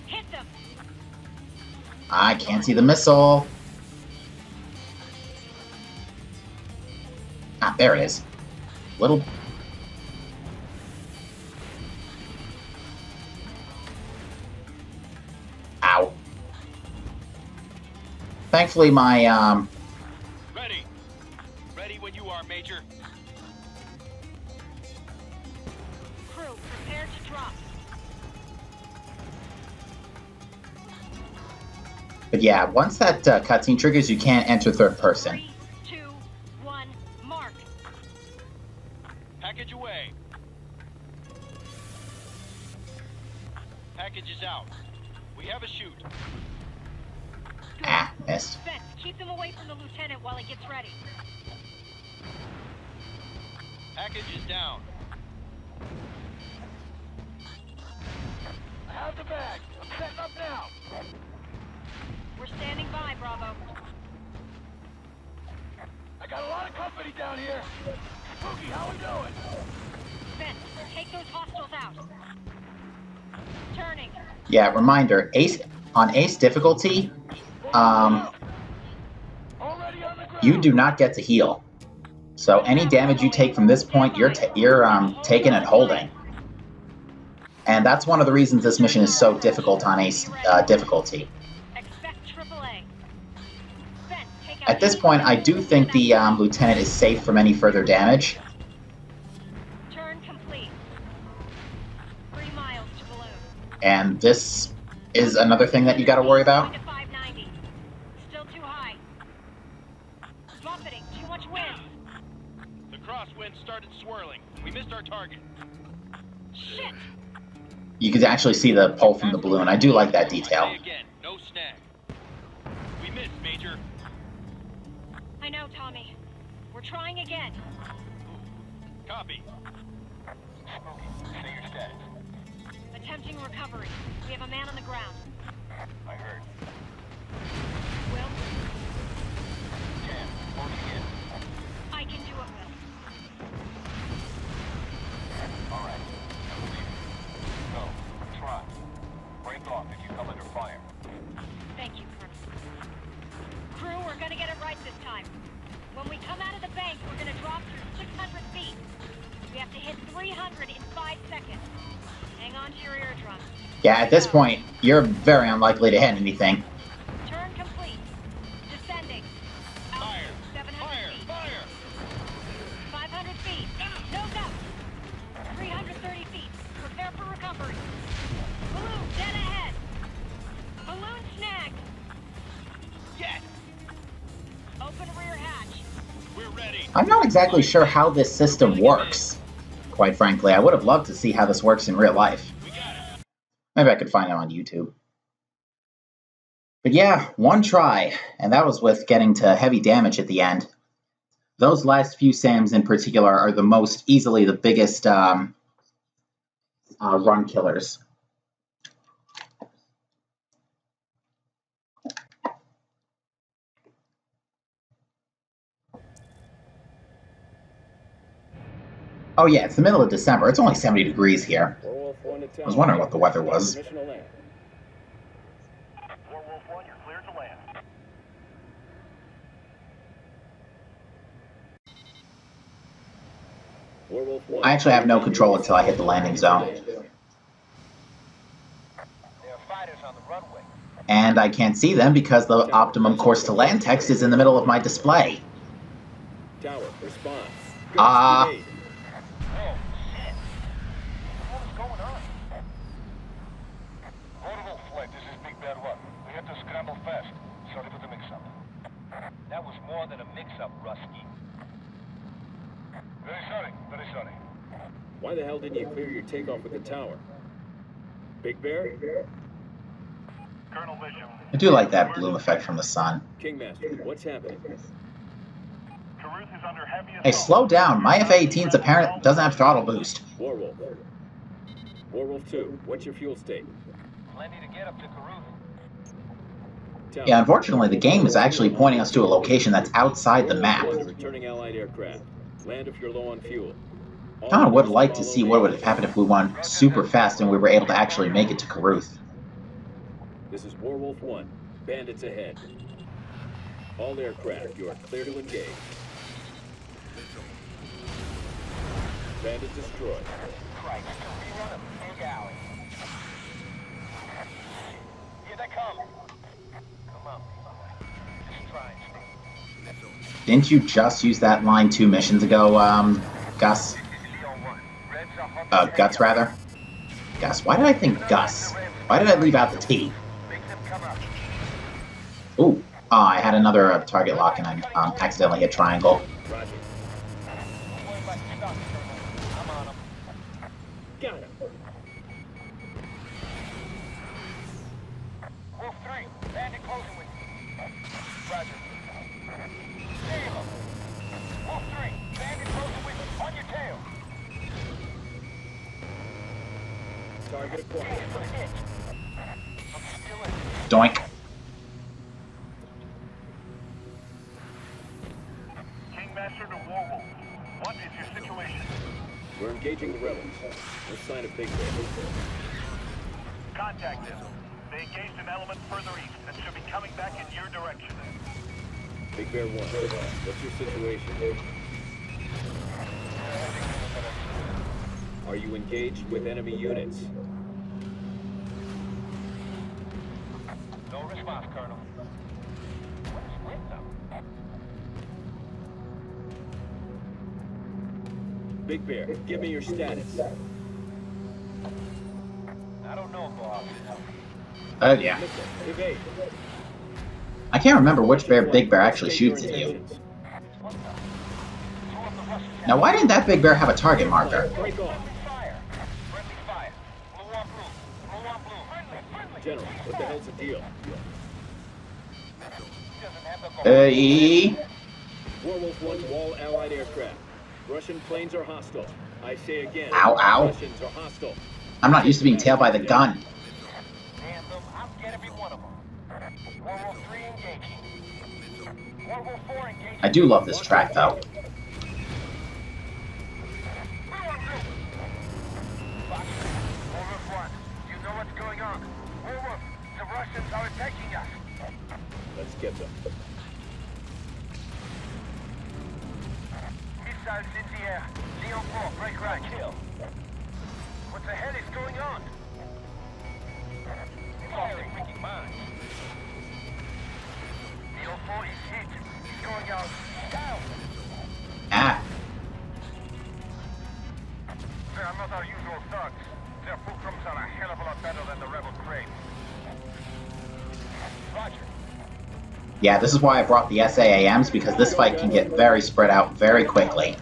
Hit them! I can't see the missile. Ah, there it is. Little... Ow. Thankfully, my, Ready. Ready when you are, Major. Crew, prepare to drop. But yeah, once that cutscene triggers, you can't enter third person. 3, 2, 1, mark. Package away. Package is out. We have a shoot. Ah, missed. Spence, keep them away from the lieutenant while he gets ready. Package is down. I have the bag. I'm setting up now. We're standing by, Bravo. I got a lot of company down here. Spooky, how we doing? Spence, take those hostiles out. Turning. Yeah, reminder, on Ace difficulty, Already on the ground. you do not get to heal. So any damage you take from this point, you're taking and holding. And that's one of the reasons this mission is so difficult on Ace difficulty. Expect AAA. Spence, take out At this point, I do think the lieutenant is safe from any further damage. Turn complete. 3 miles to balloon. And this is another thing that you got to worry about. To 590. Still too high. Buffeting, too much wind. The crosswind started swirling. We missed our target. Shit! You can actually see the pull from the balloon. I do like that detail. Say again, no snag. We missed, Major. I know, Tommy. We're trying again. Copy. Say your status. Attempting recovery. We have a man on the ground. I heard. Will? Jam, closing in. I can do it, Will. All right. I'm leaving. Go. Try. Break off if you come under fire. Thank you, Colonel. Crew, we're gonna get it right this time. When we come out of the bank, we're gonna drop through 600 feet. We have to hit 300 in 5 seconds. Hang on to your eardrums. Yeah, at this point, you're very unlikely to hit anything. Turn complete. Descending. Fire! Altitude 700 Fire! feet. Fire! 500 feet. Nose up. 330 feet. Prepare for recovery. Balloon dead ahead. Balloon snagged. Yes! Open rear hatch. We're ready. I'm not exactly sure how this system works. Quite frankly, I would have loved to see how this works in real life. We got it. Maybe I could find out on YouTube. But yeah, one try, and that was with getting to heavy damage at the end. Those last few SAMs in particular are the most easily the biggest run killers. Oh yeah, it's the middle of December. It's only 70 degrees here. I was wondering what the weather was. Warwolf 1, you're cleared to land. I actually have no control until I hit the landing zone. There are fighters on the runway. And I can't see them because the optimum course to land text is in the middle of my display. Tower, response. Ah. Oh, shit. What is going on? Warwolf Flight, this is Big Bad One. We have to scramble fast. Sorry for the mix-up. That was more than a mix-up, Rusky. Very sorry, very sorry. Why the hell didn't you clear your takeoff with the tower? Big Bear? Colonel Bishop. I do like that bloom effect from the sun. Kingmaster, what's happening? Caruth is under heavy assault. Hey, slow down. My F-18's apparent doesn't have throttle boost. Warwolf. Warwolf 2, what's your fuel state? Plenty to get up to Caruth. Tower. Yeah, unfortunately, the game is actually pointing us to a location that's outside the map. Returning Allied aircraft. Land if you're low on fuel. All I would units like to follow see what would have happened if we went super fast and we were able to actually make it to Caruth. This is Warwolf 1. Bandits ahead. All aircraft, you are clear to engage. Bandit destroyed. Christ, we run a big alley. Here they come. Come on. Just try and stay. Didn't you just use that line 2 missions ago, Gus? Guts, rather? Gus. Why did I think Gus? Why did I leave out the T? Ooh. Oh, I had another target lock and I accidentally hit triangle. Roger. Got him. Target acquired. Doink. Kingmaster to Warwolf. What is your situation? We're engaging the rebels. No sign of Big Bear. Contact them. They engaged an element further east and should be coming back in your direction. Big Bear 1, what's your situation? Are you engaged with enemy units? No response, Colonel. What's with them? Big Bear, give me your status. I don't know, boss. Oh yeah. Missile, evade. I can't remember which Big Bear actually shoots at you. Now, why didn't that Big Bear have a target marker? Break off. Fire. Friendly fire. Blue on blue. Blue on blue. Friendly. General, what the hell's the deal? Doesn't have the Warwolf 1 to all Allied aircraft. Russian planes are hostile. I say again, Ow, ow. Russians are hostile. I'm not used to being tailed by the gun. Damn them. I'll get every one of them. Warwolf 3 engaging. Warwolf 4 engaging. I do love this track, though. Warwolf 1, you know what's going on. Warwolf, the Russians are attacking us. Let's get them. Missiles in the air. Leon 4, break right. Kill. What the hell is going on? Firing freaking mines. Leon 4 is hit. He's going out. Down. Ah. They are not our usual thugs. Their fulcrums are a hell of a lot better than the rebel cranes. Roger. Yeah, this is why I brought the SAAMs, because this fight can get very spread out very quickly.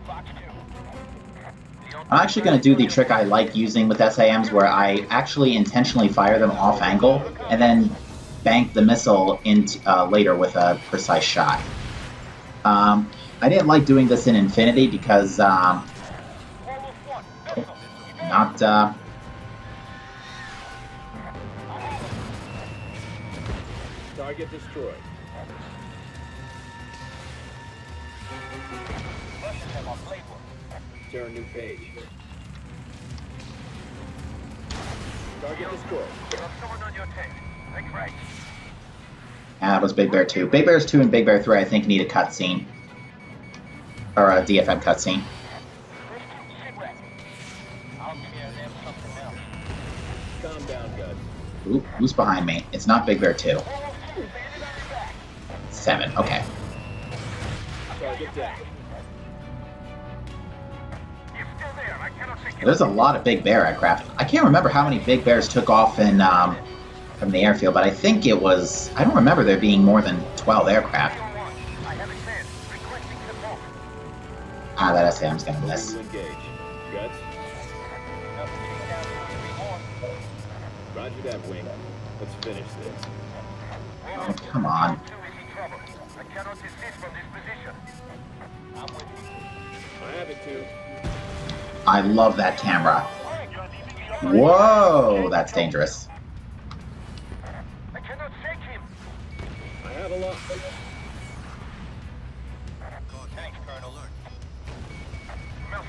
Fox 2. I'm actually going to do the trick I like using with SAMs, where I actually intentionally fire them off angle, and then bank the missile into, later with a precise shot. I didn't like doing this in Infinity because, Target destroyed. Russians have our playbook. Turn a new page. Target destroyed. There's someone on your tail. Break right. that was Big Bear 2. Big Bears 2 and Big Bear 3, I think, need a cutscene. Or a DFM cutscene. I'll tear them something else. Calm down, Gus. Ooh, who's behind me? It's not Big Bear 2. 7, okay. Target down. You're still there. I cannot take it. There's a lot of Big Bear aircraft. I can't remember how many Big Bears took off in, from the airfield, but I think it was... I don't remember there being more than 12 aircraft. I have a man requesting support. Ah, that SAM's gonna miss. You engage. Guts? Roger that, Wing. Let's finish this. Oh, come on. I cannot desist from this position. I'm with you. I have it too. I love that camera. Whoa, that's dangerous. I cannot shake him. I have a lot. Thanks, Colonel. Merci.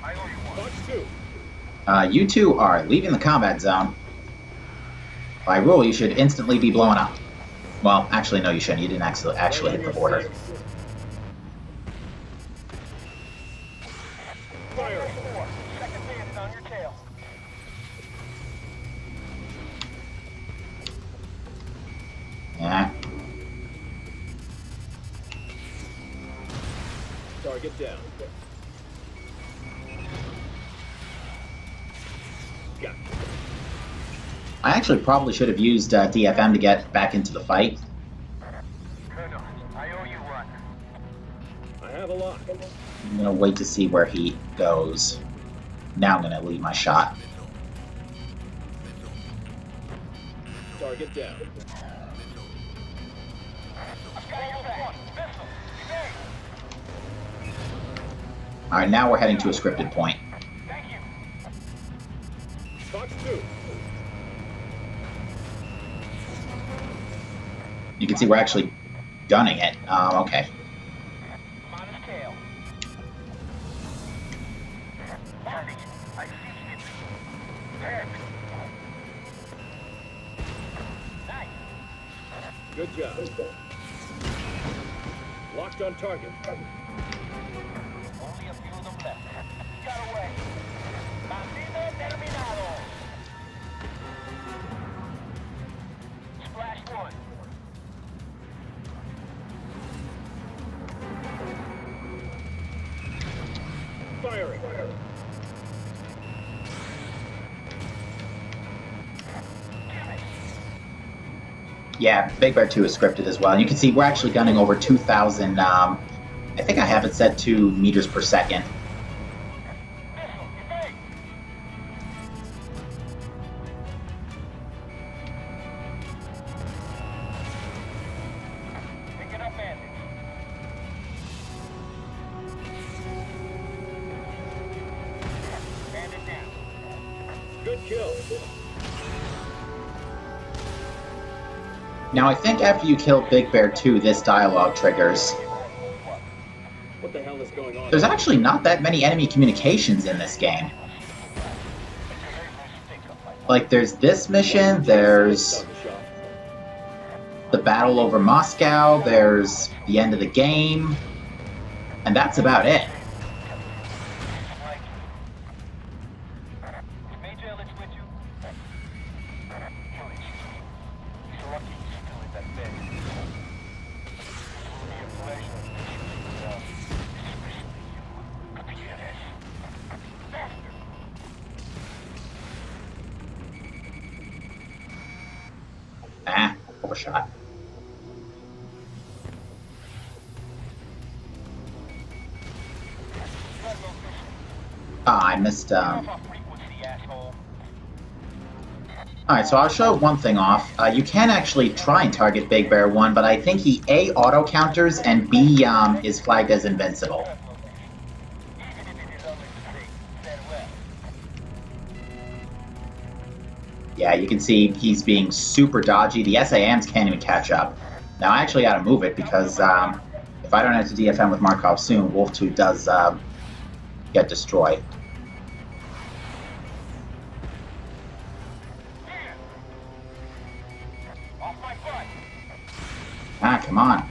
I owe you one. Fox 2. You two are leaving the combat zone. By rule, you should instantly be blown up. Well, actually, no, you shouldn't. You didn't actually hit the border. Fire. Second bandit on your tail. Yeah. Target down. Got it. I actually probably should have used DFM to get back into the fight. Colonel, I owe you one. I have a lot. I'm gonna wait to see where he goes. Now I'm gonna leave my shot. Target down. Alright, now we're heading to a scripted point. Thank you. You can see we're actually gunning it. Okay. I'm on his tail. Marty, I see him. Heck. Nice. Good job. Locked on target. Only a few of them left. Got away. Partido terminado. Splash one. Firing. Yeah, Big Bear 2 is scripted as well. And you can see we're actually gunning over 2,000, I think I have it set to meters per second. Missile, evade. Picking up bandits. Bandit down. Good kill. Now, I think after you kill Big Bear 2, this dialogue triggers. What the hell is going on? There's actually not that many enemy communications in this game. Like, there's this mission, there's the battle over Moscow, there's the end of the game, and that's about it. Major Elite's with you? He's lucky he's still in that bed. It will be a pleasure. Especially you, Gutierrez. Faster! Ah, overshot. Ah, I missed, Off our frequency, asshole. Alright, so I'll show one thing off. You can actually try and target Big Bear 1, but I think he A, auto-counters, and B, is flagged as invincible. Even if it is only to say farewell. Yeah, you can see he's being super dodgy. The SAMs can't even catch up. Now, I actually gotta move it because, if I don't have to DFM with Markov soon, Wolf 2 does, get destroyed. Off my butt! Ah, come on.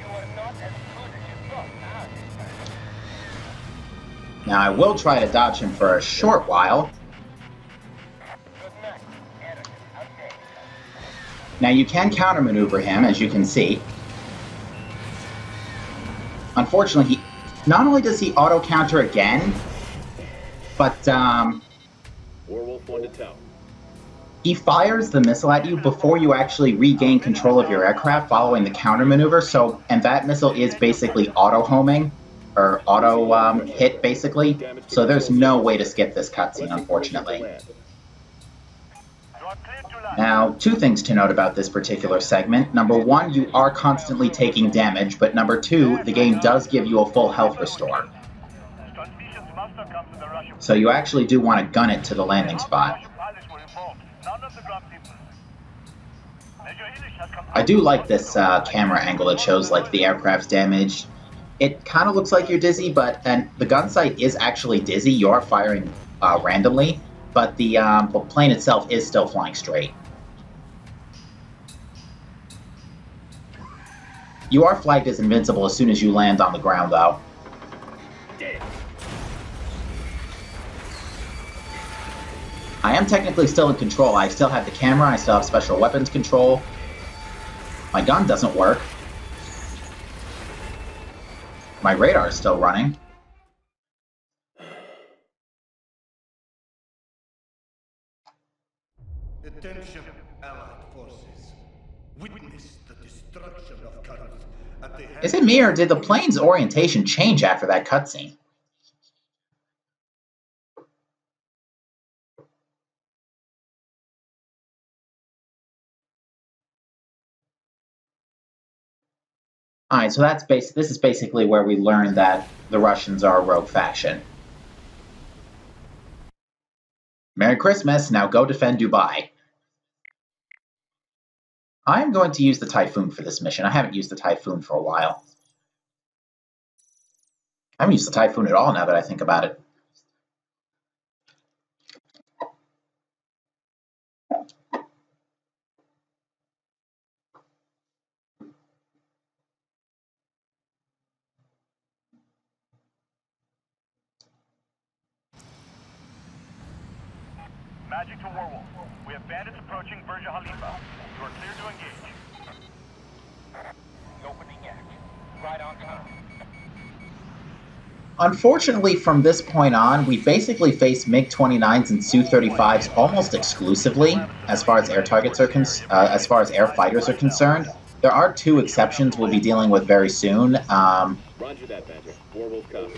You are not as good as you thought now. Now, I will try to dodge him for a short while. Good night, Anakin. Okay. Now, you can counter-maneuver him, as you can see. Unfortunately, not only does he auto-counter again, but, Warwolf 1 to tower. he fires the missile at you before you actually regain control of your aircraft following the counter-maneuver, so, and that missile is basically auto-homing, or auto-hit, basically, so there's no way to skip this cutscene, unfortunately. You are clear to land. Now, two things to note about this particular segment. Number one, you are constantly taking damage, but number two, the game does give you a full health restore. Transmissions master comes to the Russian. So you actually do want to gun it to the landing spot. Pilots were involved. None of the ground people. Major Illich has come. I do like this camera angle that shows like the aircraft's damage. It kind of looks like you're dizzy, and the gun sight is actually dizzy. You are firing randomly, but the plane itself is still flying straight. You are flagged as invincible as soon as you land on the ground, though. I am technically still in control. I still have the camera, I still have special weapons control. My gun doesn't work. My radar is still running. Attention, Allied forces. Witness the destruction of Karth at the hands Is it me, or did the plane's orientation change after that cutscene? Alright, so this is basically where we learn that the Russians are a rogue faction. Merry Christmas, now go defend Dubai. I'm going to use the Typhoon for this mission. I haven't used the Typhoon for a while. I haven't used the Typhoon at all now that I think about it. Magic to Warwolf. We have bandits approaching Burj Khalifa. You are clear to engage. Opening act. Right on time. Unfortunately, from this point on, we basically face MiG-29s and Su-35s almost exclusively, as far as air targets are as far as air fighters are concerned. There are two exceptions we'll be dealing with very soon. Roger that, Badger. Warwolf copy.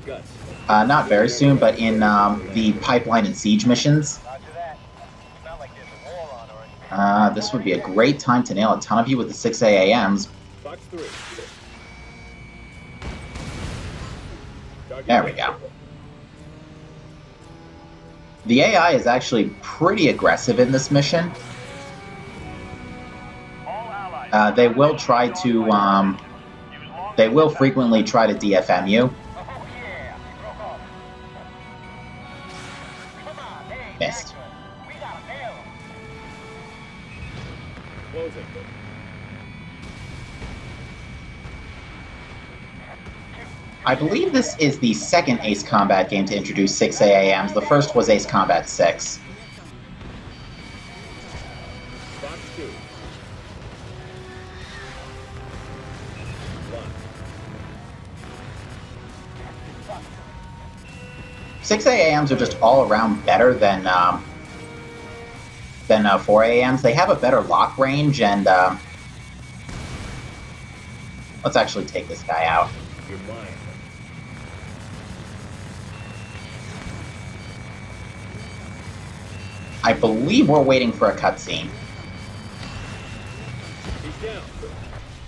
Guts. Not very soon, but in the pipeline and siege missions. Roger that. It's not like there's a war on or anything. This would be a great time to nail a ton of you with the 6 AAMs. Fox 3. There we go. The AI is actually pretty aggressive in this mission. They will try to, they will frequently try to DFM you. Missed. Closing. I believe this is the second Ace Combat game to introduce 6 AAMs. The first was Ace Combat 6. Fox 2. Lock. 6 AAMs are just all around better than 4 AAMs. They have a better lock range, and let's actually take this guy out. You're mine. I believe we're waiting for a cutscene. He's down.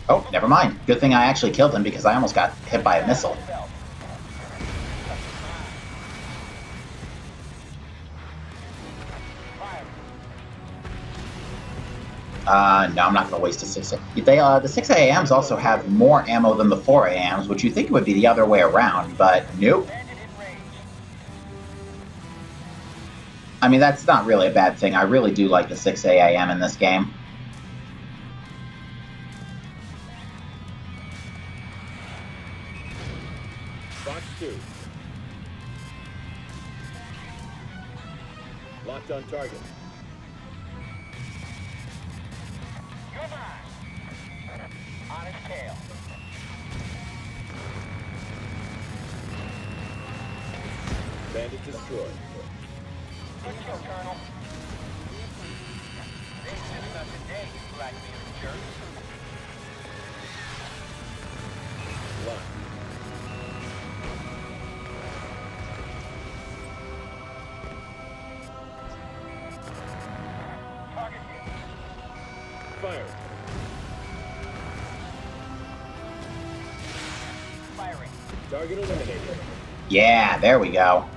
Oh, never mind. Good thing I actually killed him because I almost got hit by a missile. No, I'm not going to waste a 6. The 6 AAMs also have more ammo than the 4 AAMs, which you think would be the other way around, but nope. I mean, that's not really a bad thing. I really do like the 6 AAM in this game. Fox 2. Locked on target. You're mine. On his tail. Bandit destroyed. Good kill, Colonel. This is not the day, you black-bearded jerk. Lock. Target hit. Fire. Firing. Target eliminated. Yeah, there we go.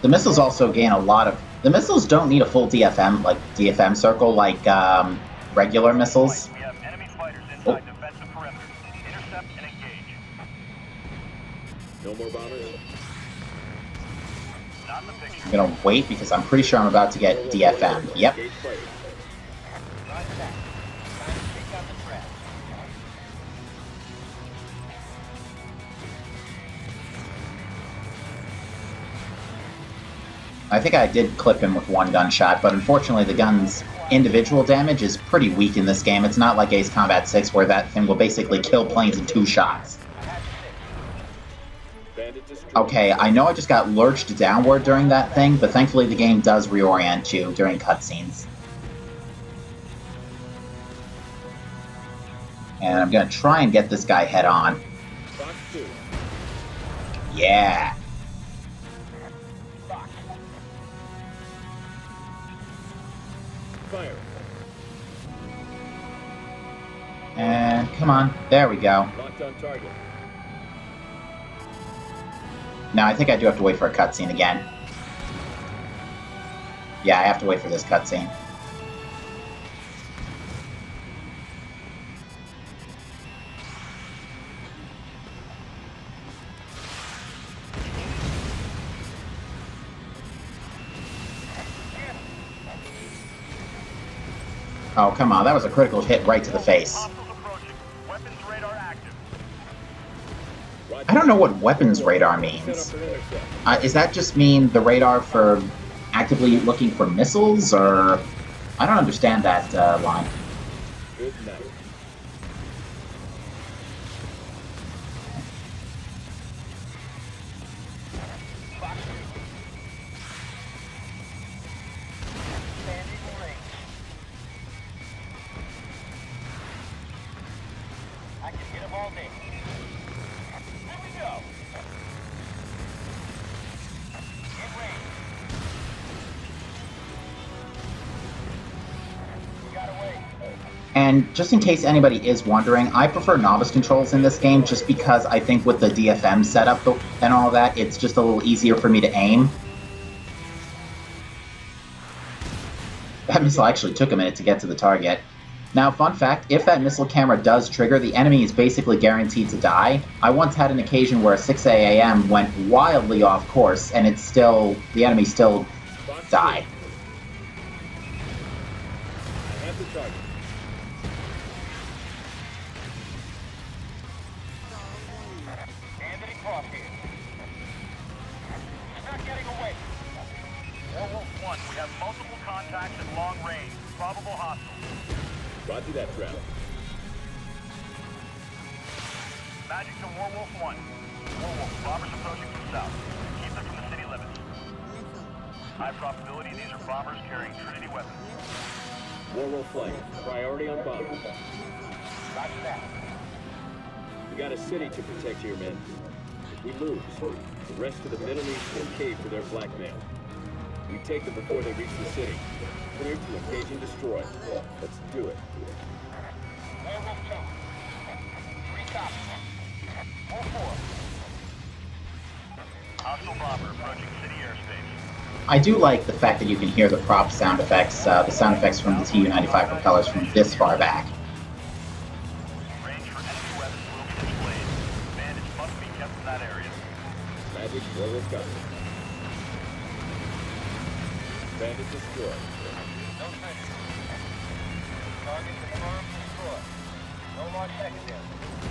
The missiles also gain a lot of... The missiles don't need a full DFM, like DFM circle, like regular missiles. We have enemy fighters inside defensive perimeter. Intercept and engage. No more bombers. Not in the picture. I'm gonna wait because I'm pretty sure I'm about to get DFM'd. Yep. Roger that. Time to take out the trash. I think I did clip him with one gunshot, but unfortunately the gun's individual damage is pretty weak in this game. It's not like Ace Combat 6 where that thing will basically kill planes in 2 shots. Bandit destroyed. Okay, I know I just got lurched downward during that thing, but thankfully the game does reorient you during cutscenes. And I'm gonna try and get this guy head on. Fox 2. Yeah. Fire. And come on, there we go. Locked on target. Now I think I do have to wait for a cutscene again. Yeah, I have to wait for this cutscene. Oh, come on, that was a critical hit right to the face. Hostiles approaching. Weapons radar active. I don't know what weapons radar means. Does that just mean the radar for actively looking for missiles, or... I don't understand that line. Good night. I can hit them all day. Here we go. Get range. We got away. And just in case anybody is wondering, I prefer novice controls in this game just because I think with the DFM setup and all that, it's just a little easier for me to aim. That missile actually took a minute to get to the target. Now, fun fact, if that missile camera does trigger, the enemy is basically guaranteed to die. I once had an occasion where a 6 AAM went wildly off course, and the enemy still died. I have the target. Anthony Crosshair. He's not getting away. Warwolf 1, we have multiple contacts at long range. Probable hostiles. Roger that, Travis. Magic to Warwolf 1. Warwolf, bombers approaching from south. Keep them from the city limits. High probability these are bombers carrying Trinity weapons. Warwolf flight. Priority on bombers. Roger that. We got a city to protect here, men. If we lose, the rest of the Middle East will cave to their blackmail. We take them before they reach the city. Clear to engage and destroy. Let's do it. Warwolf 2. 3 copies. Wolf 4. Hostile bomber approaching city airspace. I do like the fact that you can hear the prop sound effects, the sound effects from the Tu-95 propellers from this far back. Range for enemy weapons will be displayed. Bandits must be kept in that area. Magic, Warwolf got it. Bandit destroyed. No trenches. Target confirmed, destroyed. No more secondary.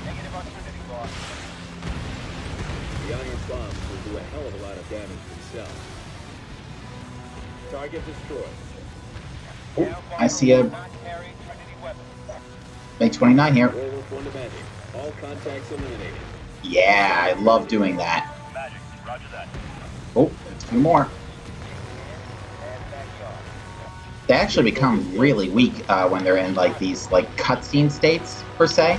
Negative on Trinity, boss. The iron bombs will do a hell of a lot of damage themselves. Target destroyed. Oh, I see a MiG-29 here. Warwolf 1 to Magic. All contacts eliminated. Yeah, I love doing that. Magic, roger that. Oh, a few more. They actually become really weak when they're in like these cutscene states per se.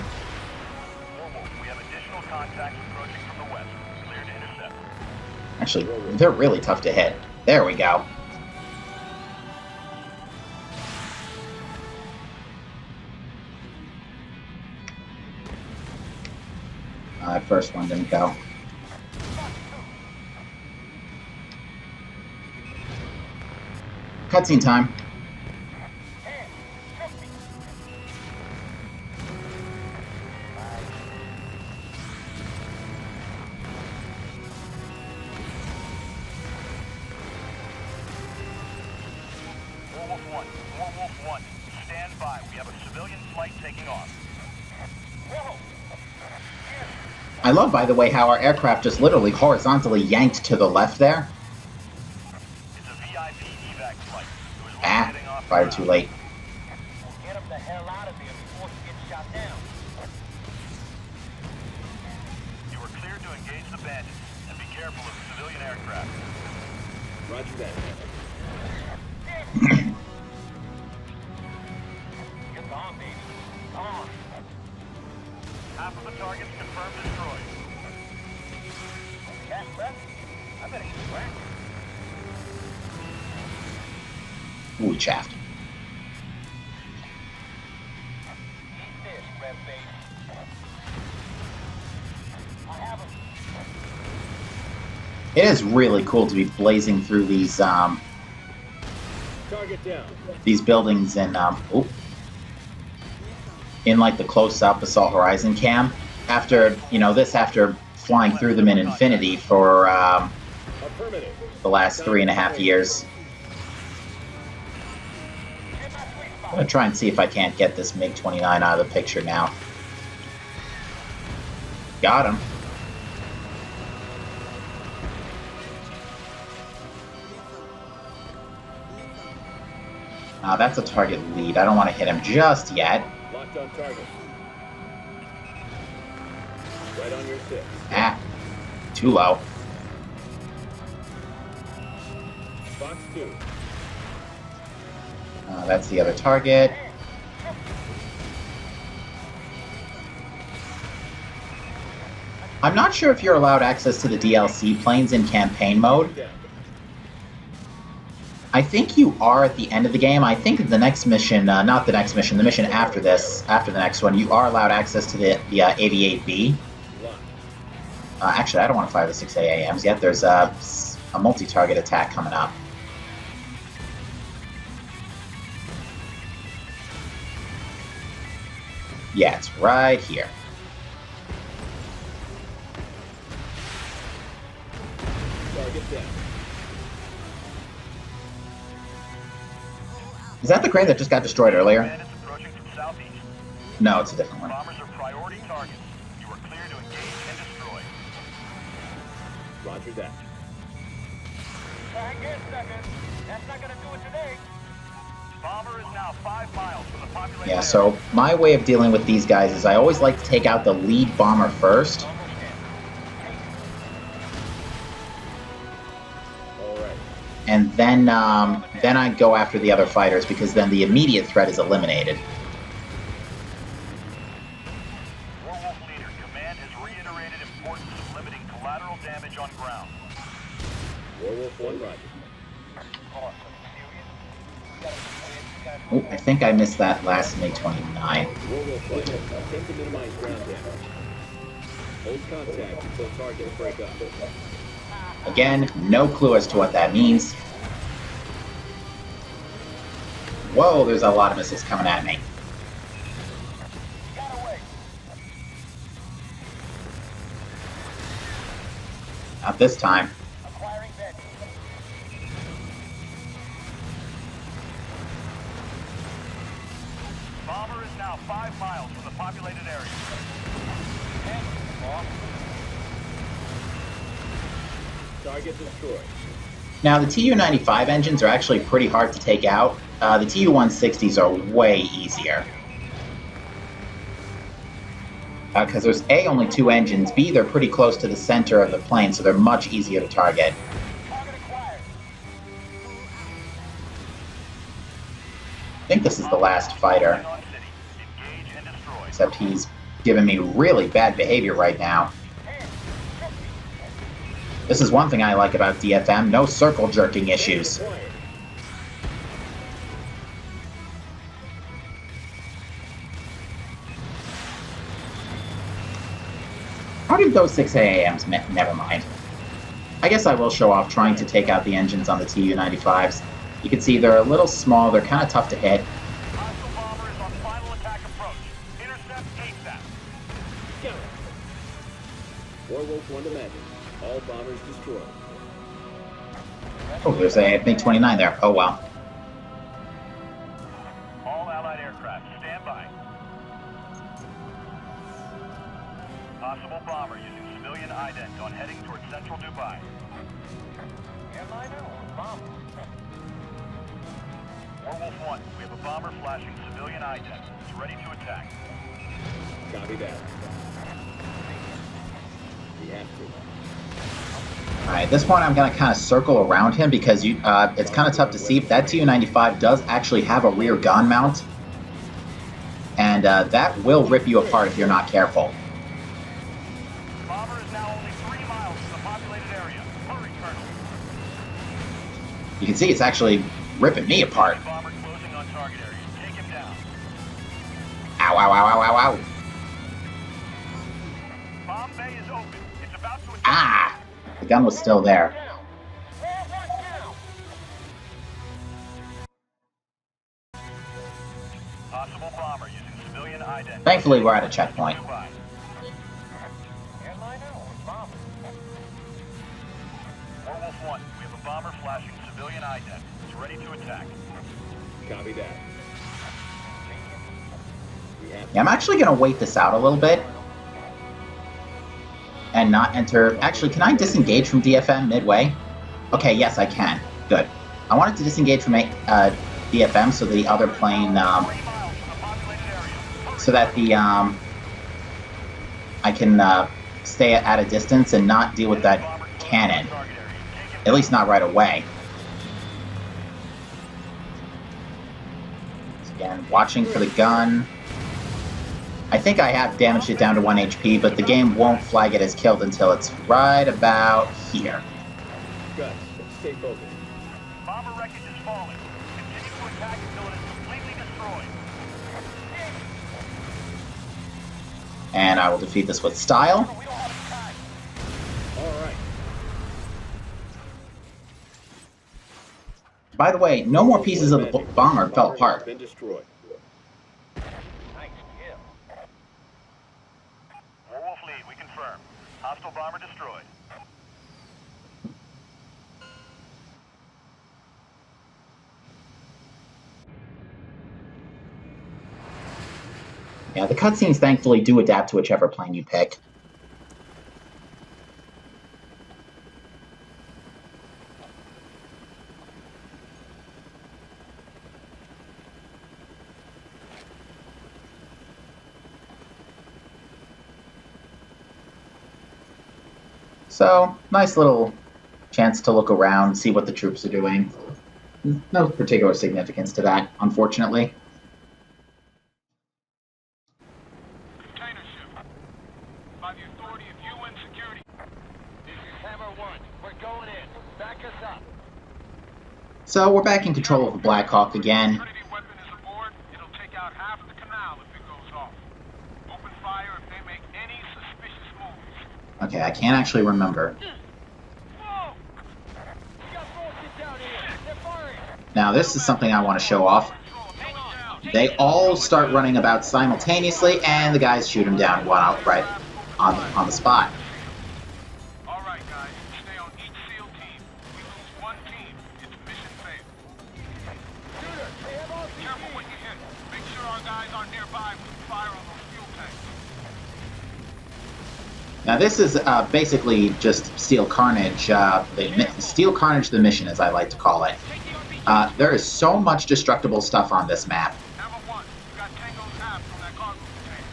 Warwolf, we have additional contacts approaching from the west. Clear to intercept. Actually, they're really tough to hit. There we go. First one didn't go. Cutscene time. Warwolf 1, stand by. We have a civilian flight taking off. I love, by the way, how our aircraft just literally horizontally yanked to the left there. It's a VIP evac flight. Ah, fired too late. Get him the hell out of here before he gets shot down. You are cleared to engage the bandits, and be careful of civilian aircraft. Roger that. Get on, baby. On. Half of the targets confirmed destroyed. Cat left? I better get whacked. Ooh, chaffed. Eat this, Red Base. I have him. It is really cool to be blazing through these Target down. these buildings in like the close-up Assault Horizon cam. After after flying through them in Infinity for Affirmative. the last 3.5 years. I'm gonna try and see if I can't get this MiG-29 out of the picture now. Got him. That's a target lead. I don't want to hit him just yet. Locked on target. Right on your 6. Ah, too low. Box 2. That's the other target. I'm not sure if you're allowed access to the DLC planes in campaign mode. Down. I think you are at the end of the game. I think the next mission, not the next mission, the mission after this, after the next one, you are allowed access to the AV-8B. Locked. Actually, I don't want to fire the 6 AAMs yet. There's a multi-target attack coming up. Yeah, it's right here. Target down. Is that the crane that just got destroyed earlier? Bandits approaching from southeast. No, it's a different one. Bombers are priority targets. You are clear to engage and destroy. Roger that. Hang in, second. That's not gonna do it today. Bomber is now 5 miles from the populated Yeah, so my way of dealing with these guys is I always like to take out the lead bomber first. All right. And then I go after the other fighters because then the immediate threat is eliminated. Warwolf leader, command has reiterated importance of limiting collateral damage on ground. Warwolf 1, roger. Oh, I think I missed that last MiG-29. Warwolf 1, attempt to minimize ground damage. Hold contact until targets break up. Again, no clue as to what that means. Whoa, there's a lot of missiles coming at me. Not this time. Acquiring bed. Bomber is now 5 miles from the populated area. Target destroyed. Now, the Tu-95 engines are actually pretty hard to take out. The Tu-160s are way easier. Because there's A, only 2 engines, B, they're pretty close to the center of the plane, so they're much easier to target. Target acquired. I think this is the last fighter, On city. Engage and destroy. except he's giving me really bad behavior right now. This is one thing I like about DFM, no circle jerking issues. Acquired. How did those 6 AAMs? Never mind. I guess I will show off trying to take out the engines on the Tu-95s. You can see they're a little small, they're kind of tough to hit. Hostile bomber is on final attack approach. Intercept ASAP. Got it. Warwolf 1 to Magic. All bombers destroyed. Oh, there's a MiG-29 there. Oh, well. All Allied aircraft, stand by. Possible bomber using civilian ident on heading towards central Dubai. Airliner or bomber? Warwolf 1, we have a bomber flashing civilian ident. It's ready to attack. Copy that. We have to. Alright, at this point I'm going to kind of circle around him because it's kind of tough to see. That Tu-95 does actually have a rear gun mount. And that will rip you apart if you're not careful. Bomber is now only 3 miles from the populated area. Hurry, Colonel. You can see it's actually ripping me apart. Bomber closing on target area. Take him down. Ow, ow, ow, ow, ow, ow. Bomb bay is open. It's about to attack. Ah! The gun was still there. bomber using civilian identity. Thankfully, we're at a checkpoint. Werewolf 1, we have a bomber flashing civilian ident. It's ready to attack. Copy that. Yeah, I'm actually going to wait this out a little bit. And not enter... Actually, can I disengage from DFM midway? Okay, yes, I can. Good. I wanted to disengage from DFM so the other plane... so that the... I can stay at a distance and not deal with that cannon. At least not right away. Again, watching for the gun. I think I have damaged it down to 1 HP, but the game won't flag it as killed until it's right about here. Good. Stay focused. Bomber wreckage is falling. Continue to attack until it is completely destroyed. And I will defeat this with style. We don't have time. All right. By the way, no more pieces of the bomber fell apart. Been destroyed. Nice kill. Werewolf lead, we confirm. Hostile bomber destroyed. Yeah, the cutscenes thankfully do adapt to whichever plane you pick. So, nice little chance to look around, see what the troops are doing. No particular significance to that, unfortunately. Container ship. By the authority of UN security. This is Hammer 1. We're going in. Back us up. So, we're back in control of the Black Hawk again. Trinity weapon is aboard. It'll take out half of the canal if it goes off. Open fire if they make any suspicious moves. Okay, I can't actually remember. Whoa! We got bullshit down here. They're firing. Now, this is something I want to show off. They all start running about simultaneously, and the guys shoot them down one outright on the spot. All right, guys. Stay on each SEAL team. We lose one team. It's mission failed. Shooter, they have all careful what you hit. Make sure our guys are nearby when you fire on those fuel tanks. Now, this is basically just Steel Carnage, Steel Carnage the mission, as I like to call it. There is so much destructible stuff on this map. Hammer 1, you got Tango's half from that cargo container.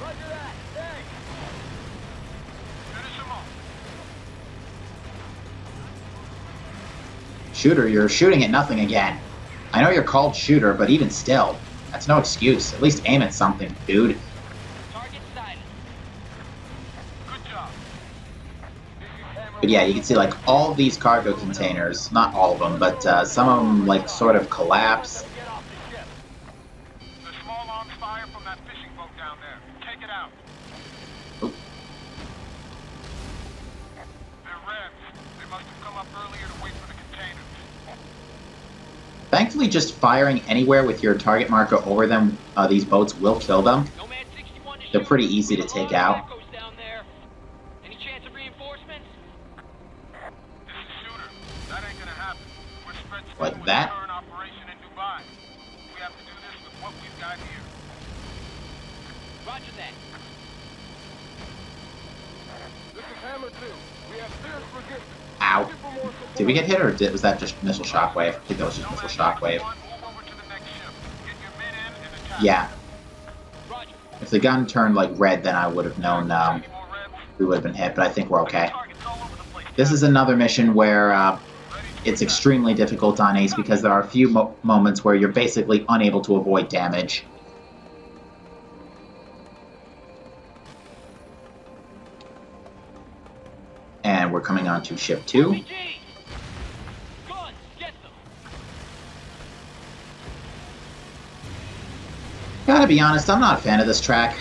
Roger that. Thanks. Finish him off. Shooter, you're shooting at nothing again. I know you're called Shooter, but even still, that's no excuse. At least aim at something, dude. Target sighted. Good job. This is Hammer But yeah, you can see like all these cargo containers, not all of them, but some of them like sort of collapse. Get off the ship. The small arms fire from that fishing boat down there. Take it out. Oop. They're Reds. They must have come up earlier to wait for the containers. Thankfully, just firing anywhere with your target marker over them, these boats will kill them. Nomad 61 to They're shoot. pretty easy to take out. Echoes down there. Any chance of reinforcements? This is Shooter. That ain't gonna happen. We're spread thin Like with that? the current operation in Dubai. We have to do this with what we've got here. Roger that. This is Hammer 2. We have fierce resistance. Ow. Did we get hit, or was that just missile shockwave? I think that was just missile shockwave. Move over to the next ship. Get your men in and attack. Yeah. Roger. If the gun turned like red, then I would have known Any more Reds? we would have been hit, but I think we're okay. Targets all over the place. This is another mission where it's extremely difficult on Ace because there are a few moments where you're basically unable to avoid damage. And we're coming on to ship 2. RPG. Guns, get them. Gotta be honest, I'm not a fan of this track.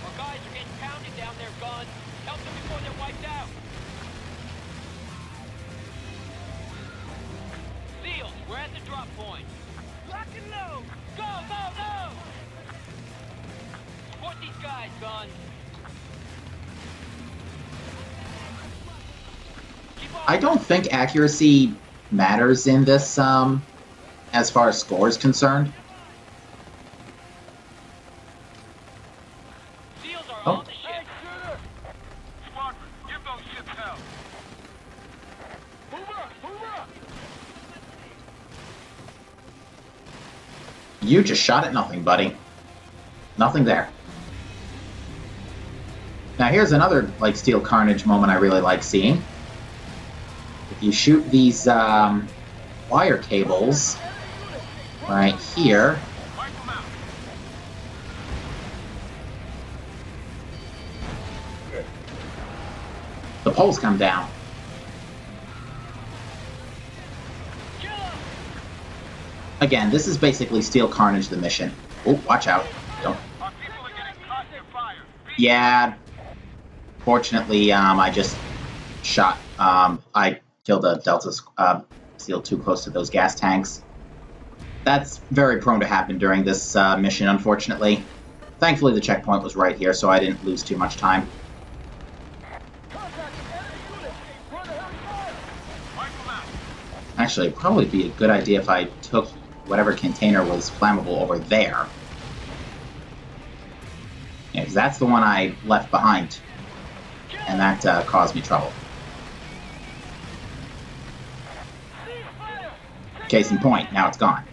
Our guys are getting pounded down there, guns. Help them before they're wiped out. SEALs, point. Lock and load! Go, go, go! Support these guys, guns. I don't think accuracy matters in this, as far as score is concerned. Seals are Oh. on the ship. Squadron, give those ships hell. Move up! Move up! You just shot at nothing, buddy. Nothing there. Now here's another, like, Steel Carnage moment I really like seeing. If you shoot these, wire cables right here, Wipe them out. the poles come down. Again, this is basically Steel Carnage the mission. Oh, watch out. Don't. Our people are getting caught in fire. Yeah. Fortunately, I just shot, I killed a Delta Seal too close to those gas tanks. That's very prone to happen during this mission, unfortunately. Thankfully, the checkpoint was right here, so I didn't lose too much time. Contact with enemy unit! Run a heavy fire! Wipe them out. Actually, it'd probably be a good idea if I took whatever container was flammable over there. Yeah, 'cause that's the one I left behind, and that caused me trouble. Case in point, now it's gone.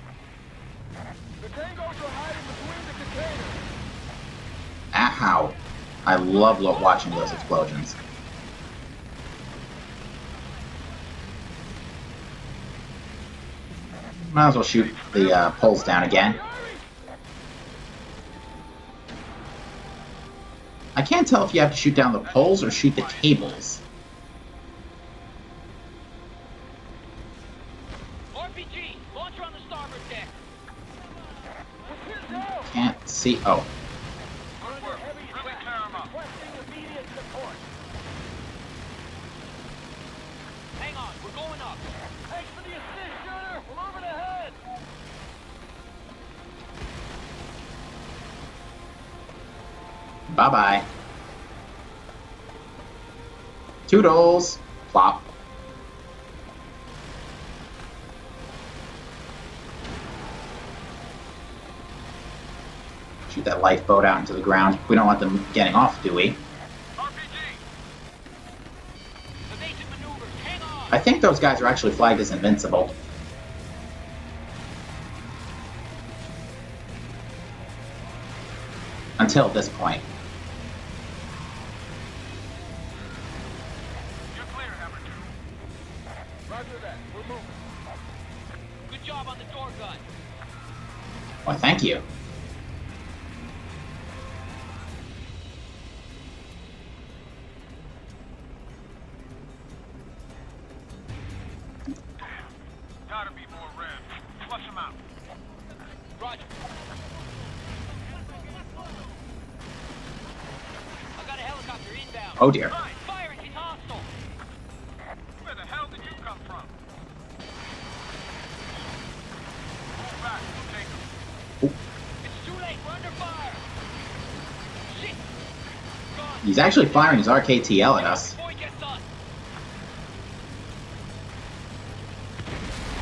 The tangos are hiding between the containers! Ow. I love watching those explosions. Might as well shoot the poles down again. I can't tell if you have to shoot down the poles or shoot the cables. RPG, launcher on the starboard deck. Can't see. Oh. Good work. Really tear them up. Requesting immediate support! Hang on, we're going up. Thanks for the assist, shooter! We're moving ahead! Bye-bye. Toodles. Plop. Shoot that lifeboat out into the ground. We don't want them getting off, do we? RPG. Evasive maneuvers, hang on. I think those guys are actually flagged as invincible. Until this point. You're clear, Hammer 2. Roger that, we're moving. Good job on the door gun. Well, thank you. Gotta be more revs. Flush them out. Roger. I got a helicopter inbound. Oh dear. Right. Firing, he's hostile. Where the hell did you come from? Move back. We'll take them. It's too late, we're under fire. Shit. Gone. He's actually firing his RKTL at us. Before he gets us.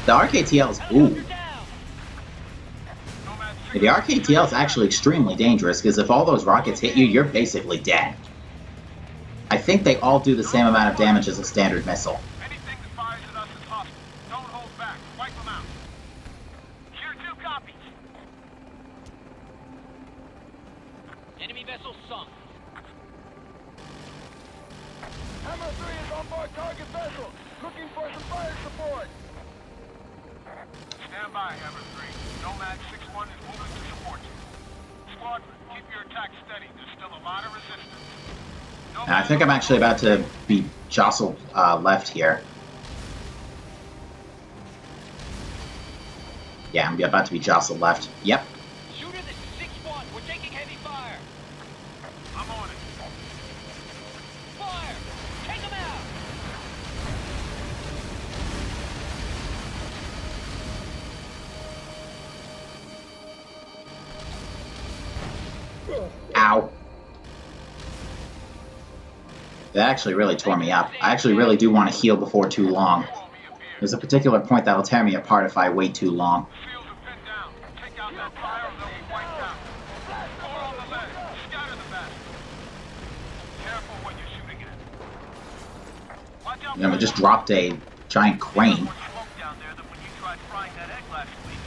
The RKTL is... Ooh. Helicopter down. Nomad The RKTL is actually extremely dangerous, because if all those rockets hit you, you're basically dead. I think they all do the same amount of damage as a standard missile. Anything that fires at us is hostile. Don't hold back. Wipe them out. Tier 2 copies. Enemy vessel sunk. Hammer 3 is on board target vessel! Looking for some fire support! Stand by, Hammer 3. Nomad 6-1 is moving to support you. Squadron, keep your attack steady. There's still a lot of resistance. And I think I'm actually about to be jostled left here. Yeah, I'm about to be jostled left. Yep. Shooter, this is 6-1. We're taking heavy fire. I'm on it. Fire! Take him out! That actually really tore me up. I actually really do want to heal before too long. There's a particular point that'll tear me apart if I wait too long. Fields are pinned down. Take out that fire or they'll be wiped out. Cover on the ledge. Scatter the back. Careful what you're shooting at. Watch out. And then we just dropped a giant crane. More smoke down there than when you tried frying that egg last week.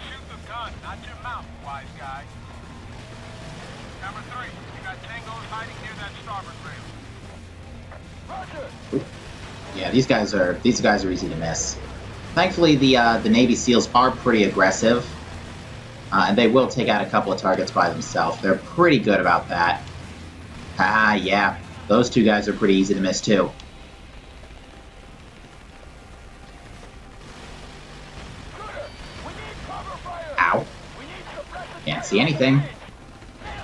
Shoot the gun, not your mouth, wise guy. Number 3, you got tangos hiding near that starboard rail. Roger. Yeah, these guys are easy to miss. Thankfully, the Navy SEALs are pretty aggressive, and they will take out a couple of targets by themselves. They're pretty good about that. Ah, yeah, those two guys are pretty easy to miss too. We need cover fire. Ow! We need suppressive Can't see anything. Nail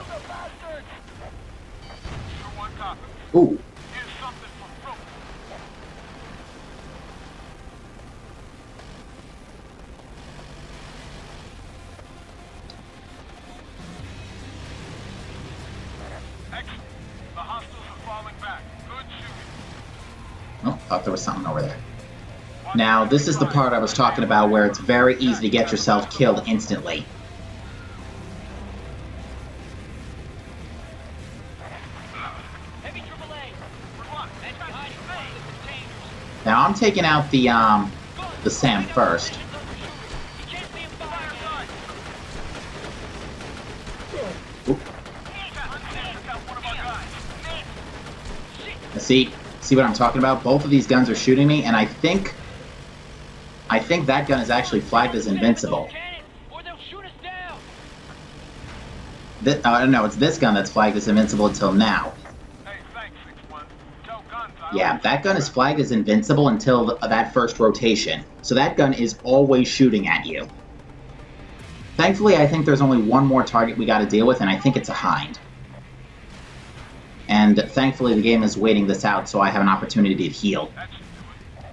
the bastards. Sure one copy. Ooh. Here's something for rope. Excellent. The hostiles are falling back. Good shooting. Oh, thought there was something over there. Now, this is the part I was talking about where it's very easy to get yourself killed instantly. Heavy AAA. For what? That's behind you. The containers. Now, I'm taking out the SAM first. You can't see him fire. Oop. Got one of our guys. See what I'm talking about? Both of these guns are shooting me, and I think that gun is actually flagged as invincible. Or they'll shoot us down. No, it's this gun that's flagged as invincible until now. Hey, thanks, 6-1. Tell guns I Yeah, that gun is flagged as invincible until that first rotation. So that gun is always shooting at you. Thankfully, I think there's only one more target we gotta deal with, and I think it's a Hind. And thankfully, the game is waiting this out, so I have an opportunity to heal. That should do it.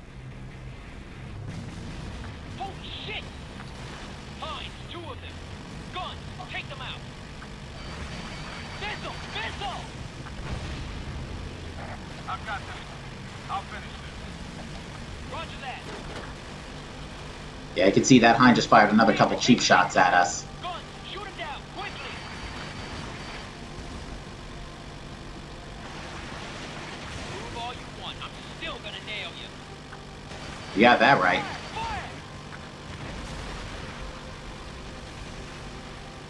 Holy shit! Hinds, 2 of them. Guns, take them out. Missile! Missile! I've got this. I'll finish this. Roger that. Yeah, I can see that Hind just fired another couple cheap shots at us. Guns, shoot him down, quickly! Move all you want, I'm still gonna nail you. You got that right. Fire!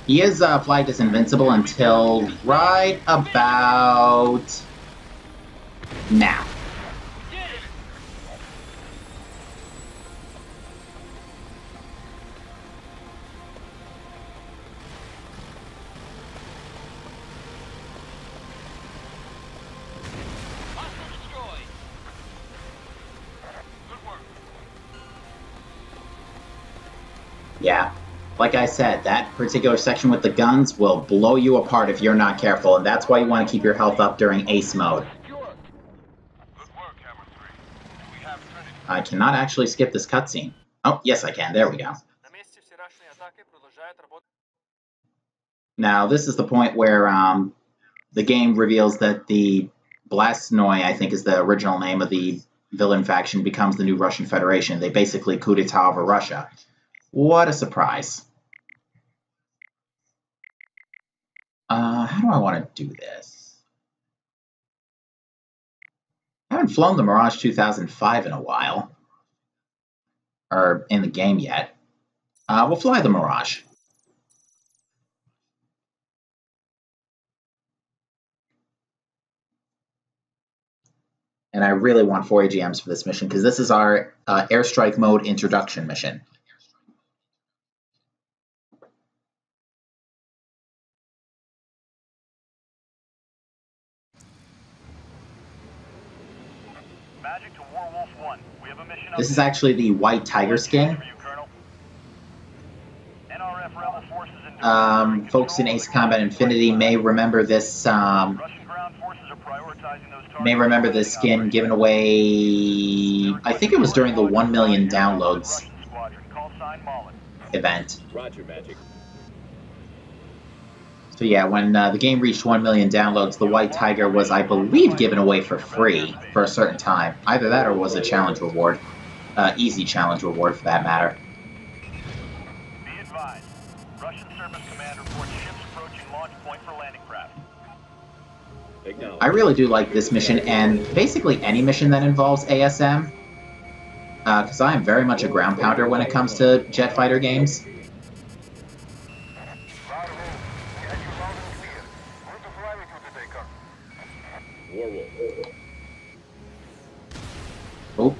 He is flagged as invincible until right about now. Did it! Hostile destroyed. Good work. Yeah, like I said, that particular section with the guns will blow you apart if you're not careful, and that's why you want to keep your health up during ace mode. Secure. Good work, Hammer 3. We have Trinity. I cannot actually skip this cutscene. Oh, yes I can. There we go. Now, this is the point where the game reveals that the Blasnoy, I think is the original name of the villain faction, becomes the new Russian Federation. They basically coup d'etat over Russia. What a surprise. How do I want to do this? I haven't flown the Mirage 2005 in a while. Or in the game yet. We'll fly the Mirage. And I really want 4 AGMs for this mission, because this is our airstrike mode introduction mission. Magic to Warwolf 1. We have a mission. This is actually the White Tiger skin. NRF rebel forces in Folks in Ace Combat Infinity may remember this. Russian ground forces are prioritizing those targets. May remember this skin given away. I think it was during the 1 million downloads Call sign Mullen. event. Roger, Magic. So yeah, when the game reached 1 million downloads, the White Tiger was, I believe, given away for free for a certain time. Either that or was a challenge reward. Easy challenge reward, for that matter. Be advised. Russian Surface Command reports ships approaching launch point for landing craft. I really do like this mission, and basically any mission that involves ASM, because I am very much a ground pounder when it comes to jet fighter games. Oh.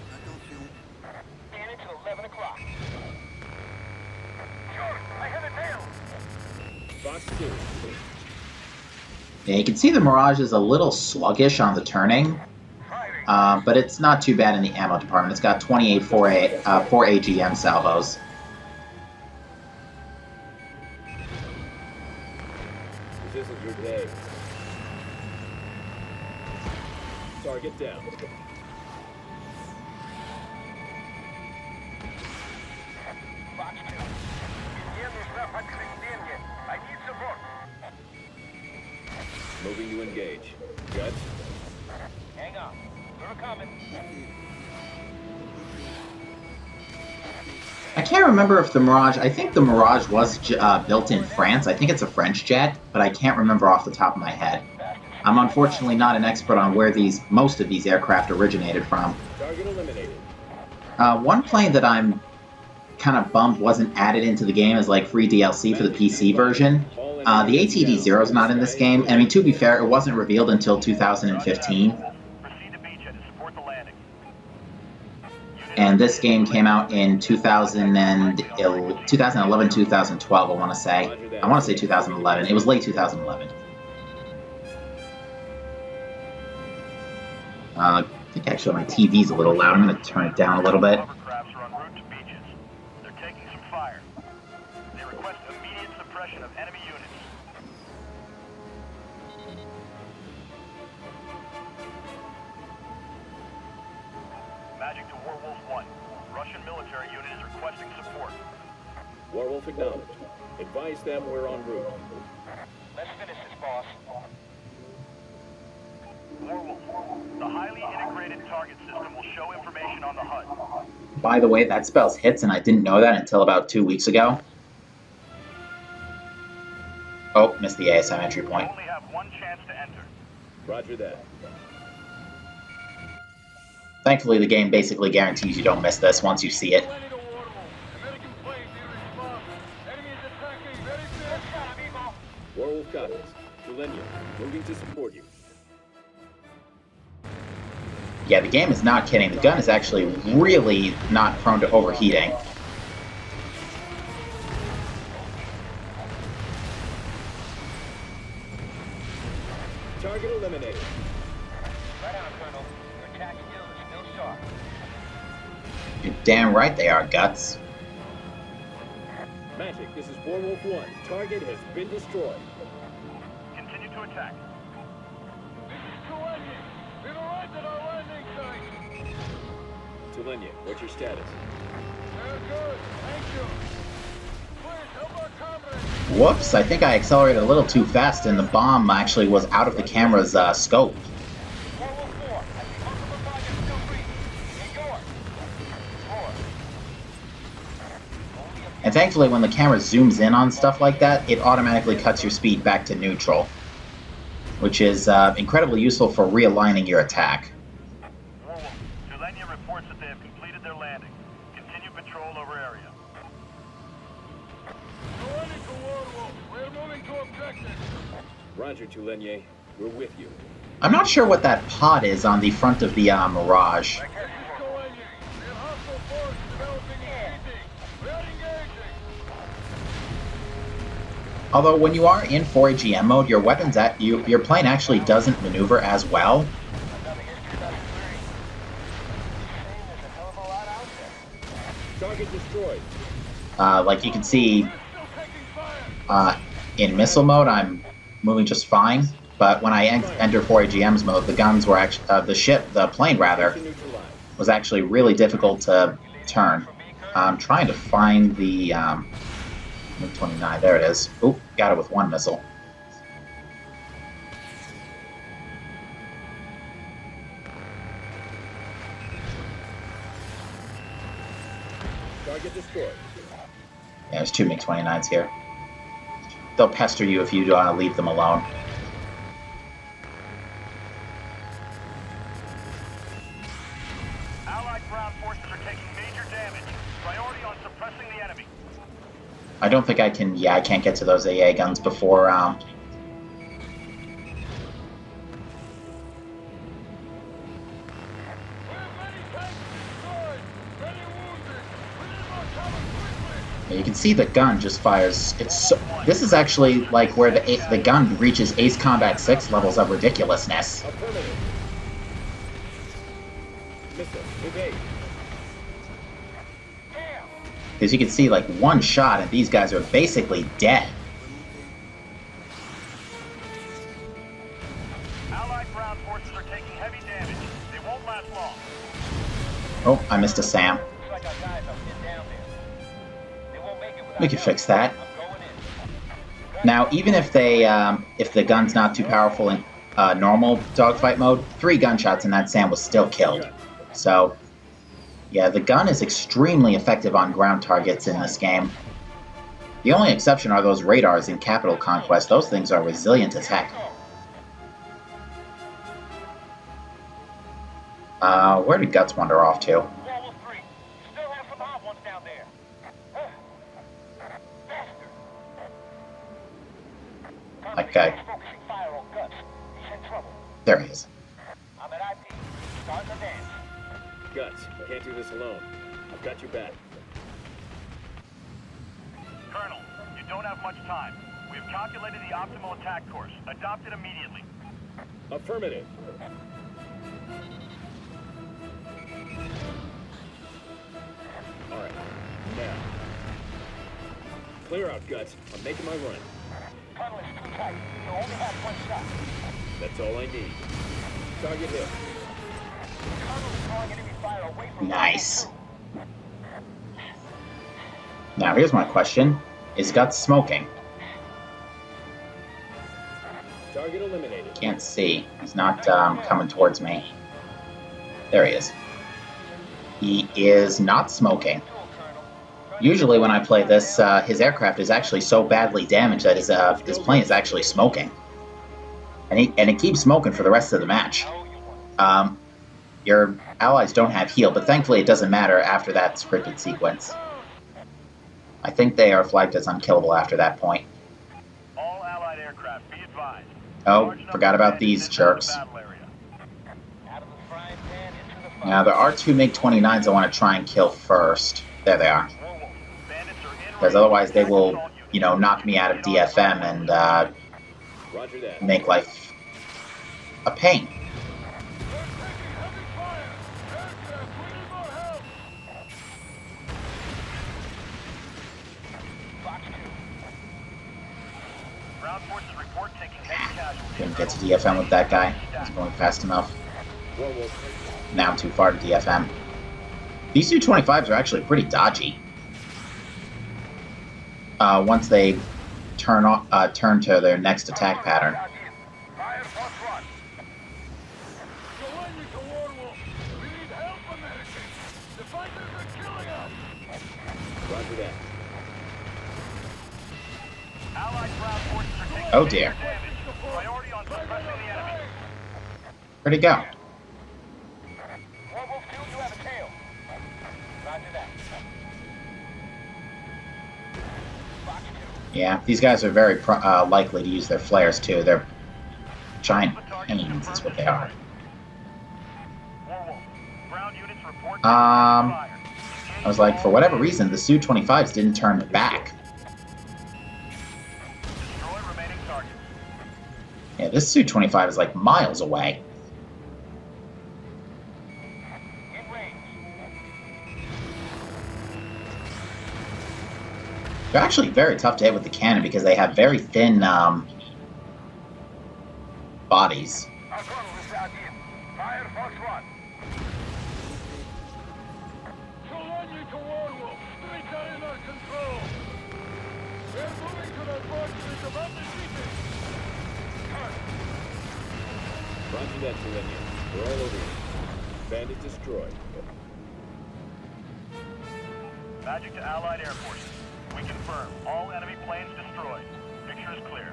Yeah, you can see the Mirage is a little sluggish on the turning, but it's not too bad in the ammo department. It's got 28 4 AGM salvos. This isn't your day. Target down. I need support. Moving to engage. Guts. Hang on. We're coming. I can't remember if the Mirage, I think the Mirage was built in France. I think it's a French jet, but I can't remember off the top of my head. I'm unfortunately not an expert on where most of these aircraft originated from. Target eliminated. One plane that I'm kind of bummed wasn't added into the game as like free DLC for the PC version. The ATD-0 is not in this game. I mean, to be fair, it wasn't revealed until 2015. And this game came out in 2011, 2012, I want to say. I want to say 2011. It was late 2011. I think actually my TV's a little loud. I'm going to turn it down a little bit. They're taking some fire. They request immediate suppression of enemy units. Magic to Warwolf 1. Russian military unit is requesting support. Warwolf acknowledged. Advise them we're en route. Let's finish this, boss. Warwolf, the highly integrated target system will show information on the HUD. By the way, that spells hits, and I didn't know that until about 2 weeks ago. Oh, missed the ASM entry point. You only have one chance to enter. Roger that. Thankfully, the game basically guarantees you don't miss this once you see it. Warwolf copies. Tulenia, moving to support you. Yeah, the game is not kidding. The gun is actually really not prone to overheating. Target eliminated. Right on, Colonel. Your attack skill is still sharp. You're damn right they are, Guts. Magic, this is Warwolf 1. Target has been destroyed. Continue to attack. We've arrived at our landing site. Tulenia, what's your status? Good, thank you. Please help our comrades. Whoops, I think I accelerated a little too fast and the bomb actually was out of the camera's scope. Warwolf 4, I see multiple targets still free. Ignore. 4. And thankfully, when the camera zooms in on stuff like that, it automatically cuts your speed back to neutral, which is incredibly useful for realigning your attack. Warwolf, Tulenia reports that they have completed their landing. Continue patrol over area. We're moving to objective. Roger, Tulenia. We're with you. I'm not sure what that pod is on the front of the Mirage. Although when you are in 4AGM mode, your weapons your plane actually doesn't maneuver as well. Target destroyed. Like you can see, in missile mode, I'm moving just fine. But when I enter 4AGM's mode, the guns were actually the plane rather, was actually really difficult to turn. I'm trying to find the 29. There it is. Oop, got it with one missile. Target destroyed. Yeah, there's 2 MiG-29s here. They'll pester you if you leave them alone. Allied ground forces are taking major damage. Priority on suppressing the enemy. I don't think I can... Yeah, I can't get to those AA guns before... You can see the gun just fires. It's so, this is actually like where the gun reaches Ace Combat 6 levels of ridiculousness. Affirmative. Missile, evade. As you can see, like one shot and these guys are basically dead. Allied ground forces are taking heavy damage. They won't last long. Oh, I missed a SAM. We can fix that. Now, even if the gun's not too powerful in normal dogfight mode, 3 gunshots and that SAM was still killed. So, yeah, the gun is extremely effective on ground targets in this game. The only exception are those radars in Capital Conquest. Those things are resilient as heck. Where did Guts wander off to? Okay. There he is. Guts, you can't do this alone. I've got your back. Colonel, you don't have much time. We have calculated the optimal attack course. Adopt it immediately. Affirmative. Alright, now. Clear out, Guts. I'm making my run. Tunnel is too tight. You only have 1 shot. That's all I need. Target hit. Tunnel is drawing enemy fire away from Nice. Now here's my question. Is Guts smoking? Target eliminated. Can't see. He's not coming towards me. There he is. He is not smoking. Usually when I play this, his aircraft is actually so badly damaged that his plane is actually smoking. And it keeps smoking for the rest of the match. Your allies don't have heal, but thankfully it doesn't matter after that scripted sequence. I think they are flagged as unkillable after that point. All allied aircraft, be advised. Oh, forgot about these jerks. Now there are 2 MiG-29s I want to try and kill first. There they are. Because otherwise they will, you know, knock me out of DFM and make life a pain. Couldn't get to DFM with that guy. He's going fast enough. Now I'm too far to DFM. These 225s are actually pretty dodgy. Once they turn to their next attack pattern. Oh dear. Where'd he go? Yeah, these guys are very likely to use their flares too. They're giant pains, is what they are. I was like, for whatever reason, the Su-25s didn't turn back. Yeah, this Su-25 is like miles away. They're actually very tough to hit with the cannon because they have very thin bodies. Roger that, Selenium. We're all over you. Bandit destroyed. Magic to Allied Air Forces. We confirm. All enemy planes destroyed. Picture is clear.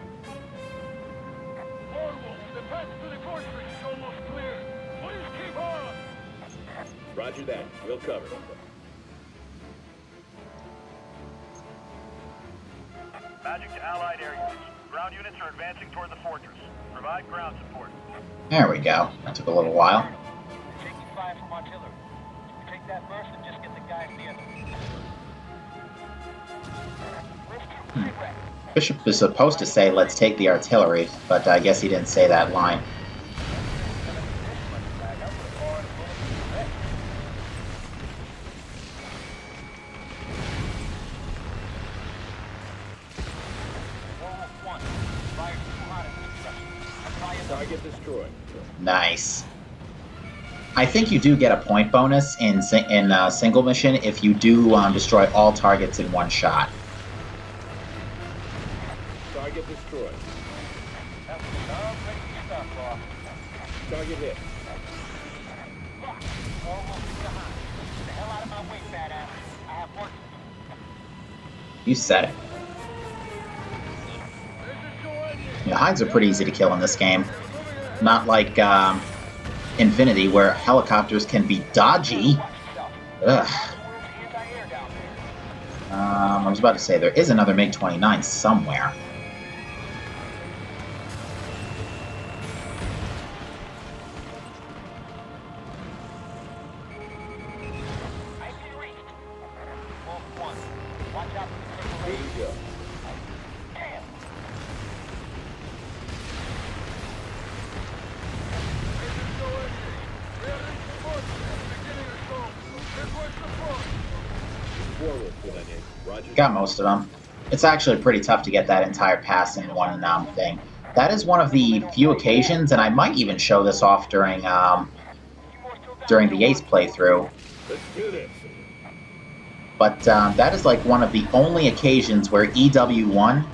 Orwell, the path to the fortress is almost clear. Please keep on! Roger that. We'll cover. Magic to Allied air units. Ground units are advancing toward the fortress. Provide ground support. There we go. That took a little while. Taking fire from artillery. Take that first and just get the guys near them. Bishop is supposed to say, let's take the artillery, but I guess he didn't say that line. Target destroyed. Nice. I think you do get a point bonus in single mission if you do destroy all targets in one shot. Target destroyed. Target hit. You said it. Yeah, hides are pretty easy to kill in this game. Not like Infinity, where helicopters can be dodgy. Ugh. I was about to say, there is another MiG-29 somewhere. Here you go. Forward with that name. Roger. Got most of them. It's actually pretty tough to get that entire pass in one thing. That is one of the few occasions, and I might even show this off during the Ace playthrough. Let's do this. But that is like one of the only occasions where EW1,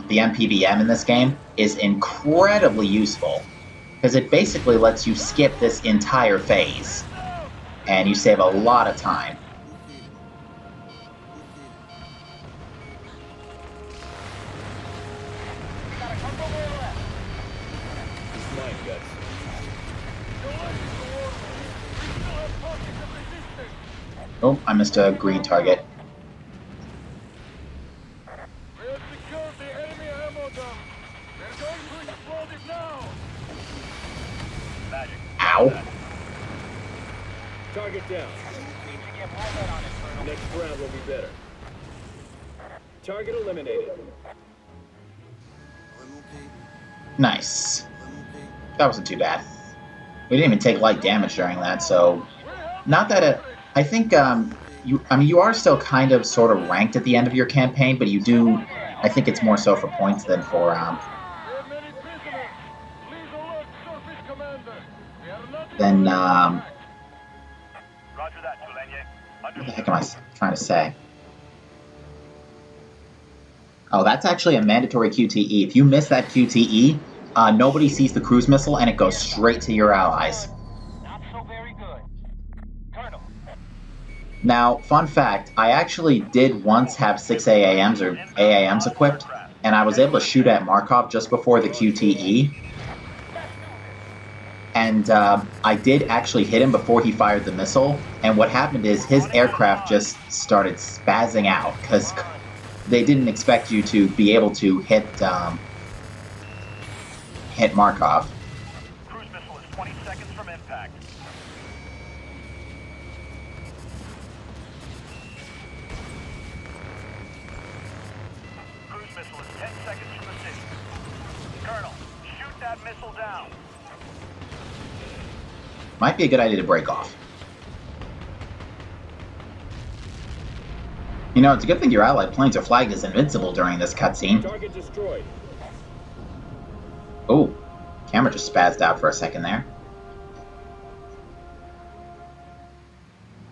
the MPVM in this game, is incredibly useful. Because it basically lets you skip this entire phase. And you save a lot of time. It's mine, guys. Oh, I missed a green target. We have secured the enemy ammo dump. They're going to explode it now. Magic. Ow. Target down. Next round will be better. Target eliminated. Nice. That wasn't too bad. We didn't even take light damage during that, so... Not that it... I think, you are still kind of sort of ranked at the end of your campaign, but you do... I think it's more so for points than for, than, Roger that, Tulenier. what the heck am I trying to say? Oh, that's actually a mandatory QTE. If you miss that QTE, nobody sees the cruise missile and it goes straight to your allies. Not so very good. Colonel. Now, fun fact, I actually did once have 6 AAMs or AAMs equipped, and I was able to shoot at Markov just before the QTE. And I did actually hit him before he fired the missile, and what happened is his aircraft just started spazzing out, because they didn't expect you to be able to hit Markov. Cruise missile is 20 seconds from impact. Cruise missile is 10 seconds from the city. Colonel, shoot that missile down. Might be a good idea to break off. You know, it's a good thing your allied planes are flagged as invincible during this cutscene. Target destroyed. Oh, camera just spazzed out for a second there.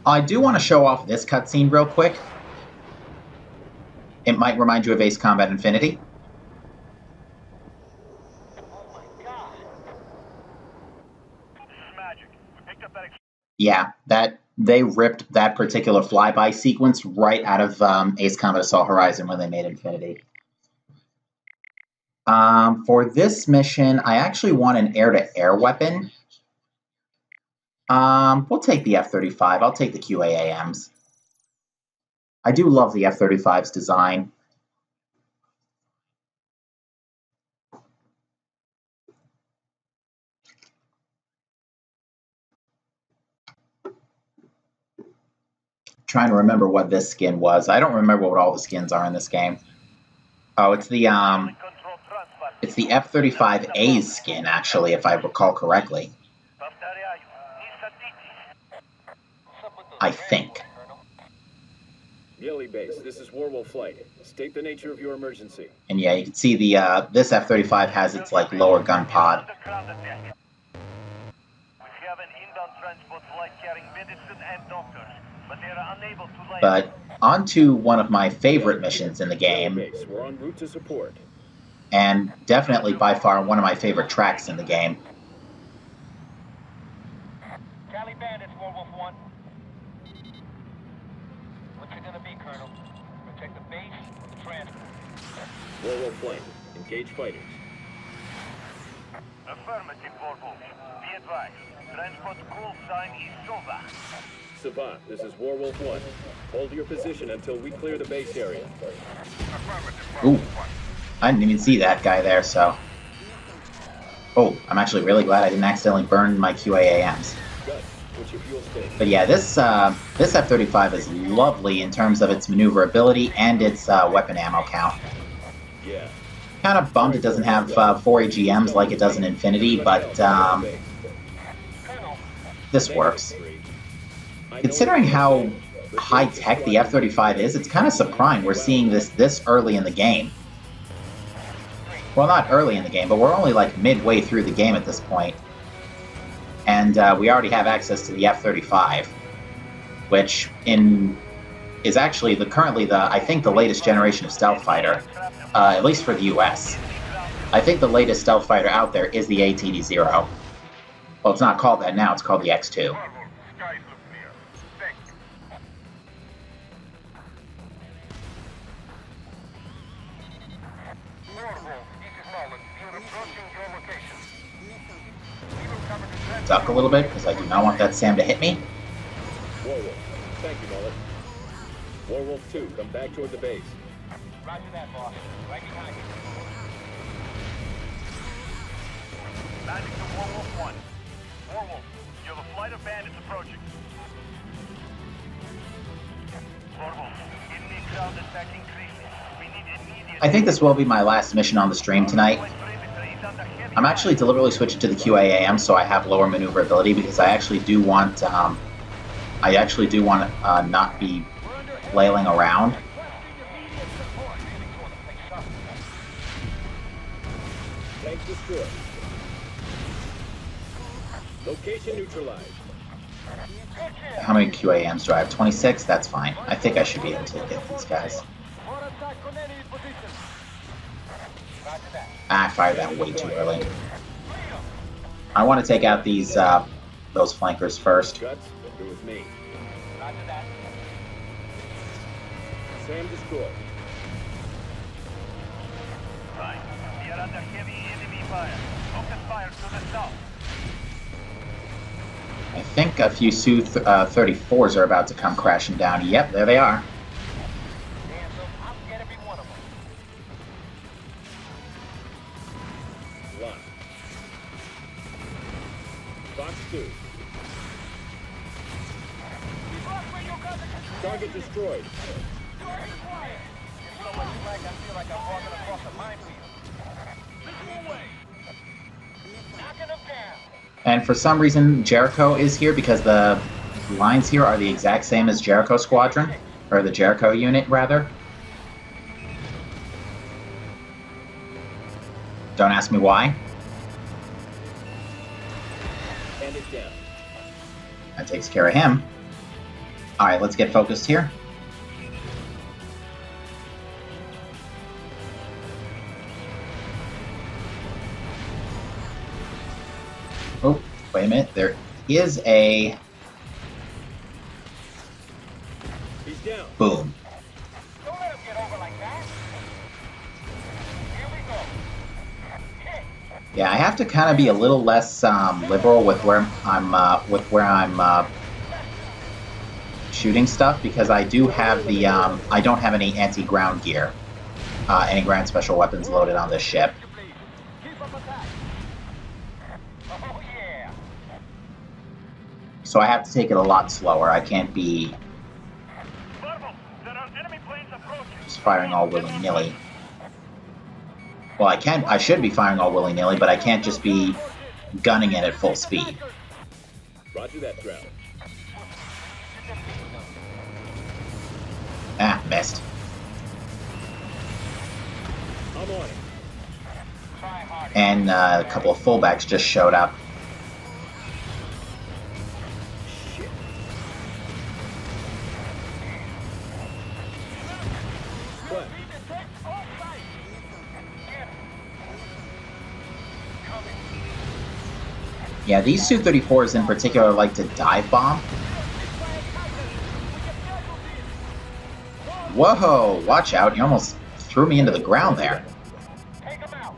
I do want to show off this cutscene real quick. It might remind you of Ace Combat Infinity. Yeah, that they ripped that particular flyby sequence right out of Ace Combat Assault Horizon when they made Infinity. For this mission, I actually want an air-to-air weapon. We'll take the F-35. I'll take the QAAMs. I do love the F-35's design. Trying to remember what this skin was. I don't remember what all the skins are in this game. Oh, it's the F-35A's skin, actually, if I recall correctly. I think. Gilly Base, this is Warwolf Flight. State the nature of your emergency. And yeah, you can see the this F-35 has its like lower gun pod. We have an inbound transport flight carrying medicine and doctors, but they are unable to land. But on to one of my favorite missions in the game. Base, we're en route to support. And definitely by far one of my favorite tracks in the game. Cali Bandits, Warwolf 1. What's it gonna be, Colonel? Protect the base or the transport? Warwolf Flight, engage fighters. Affirmative, Warwolf. Be advised. Transport call sign is SOVA. Savant, this is Warwolf 1. Hold your position until we clear the base area. Ooh, I didn't even see that guy there, so... Oh, I'm actually really glad I didn't accidentally burn my QAAMs. Good. What's your fuel state? But yeah, this F-35 is lovely in terms of its maneuverability and its weapon ammo count. Yeah. Kind of bummed it doesn't have 4 AGMs like it does in Infinity, but this works. Considering how high-tech the F-35 is, it's kind of surprising we're seeing this early in the game. Well, not early in the game, but we're only like midway through the game at this point. And we already have access to the F-35, which is actually currently I think the latest generation of stealth fighter, at least for the US. I think the latest stealth fighter out there is the ATD-0. Well, it's not called that now, it's called the X-2. Duck a little bit, because I do not want that SAM to hit me. Warwolf. Thank you, Mullet. Warwolf 2, come back toward the base. Roger that, boss. Right behind you. Landing to Warwolf 1. Warwolf, you have a flight of bandits approaching. Warwolf, enemy ground attack increasing. We need immediate... I think this will be my last mission on the stream tonight. I'm actually deliberately switching to the QAAM so I have lower maneuverability because I actually do want not be flailing around. Tank destroyed. Location neutralized. How many QAMs do I have? 26? That's fine. I think I should be able to get these guys. I fired that way too early. I want to take out these those flankers first. Guts, you're with me. SAM destroyed. Right. We are under heavy enemy fire. Focus fire to the south. I think a few Su-34s are about to come crashing down. Yep, there they are. Box 2. Target destroyed. And for some reason, Jericho is here because the lines here are the exact same as Jericho Squadron, or the Jericho unit, rather. Don't ask me why. Hand it down. That takes care of him. Alright, let's get focused here. Oh, wait a minute. There is a down. Boom. Don't let him get over like that. Here we go. Hit. Yeah, I have to kind of be a little less liberal with where I'm shooting stuff, because I do have the I don't have any anti-ground gear, any ground special weapons loaded on this ship. Keep up attack. Oh yeah. So I have to take it a lot slower. I can't be Marvel, there are enemy planes approaching. just firing all willy-nilly. Well, I should be firing all willy-nilly, but I can't just be gunning it at full speed. Roger that, Drow. Ah, missed. I'm on it. Try hard. And a couple of fullbacks just showed up. Shit. What? Yeah, these Su-34s in particular like to dive bomb. Whoa, watch out. You almost threw me into the ground there. Take him out.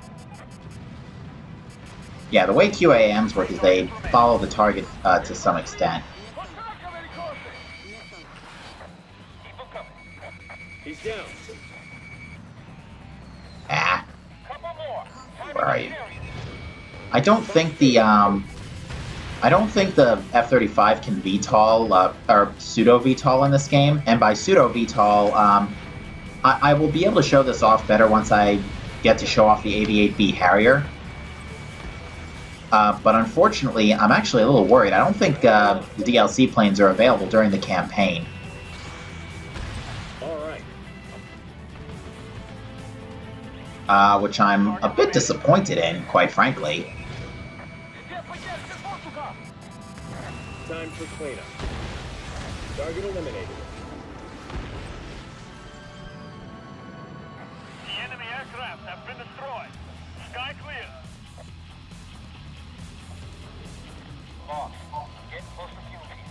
Yeah, the way QAMs work is they follow the target to some extent. What's not coming closer? Keep him coming. He's down. Ah, Couple more. Time where to are get you? serious. I don't think the F-35 can VTOL or pseudo VTOL in this game, and by pseudo VTOL, I will be able to show this off better once I get to show off the AV-8B Harrier. But unfortunately, I'm actually a little worried. I don't think the DLC planes are available during the campaign. All right. Which I'm a bit disappointed in, quite frankly. Time for cleanup. Target eliminated. The enemy aircraft have been destroyed. Sky clear. Boss, get close to fuel team.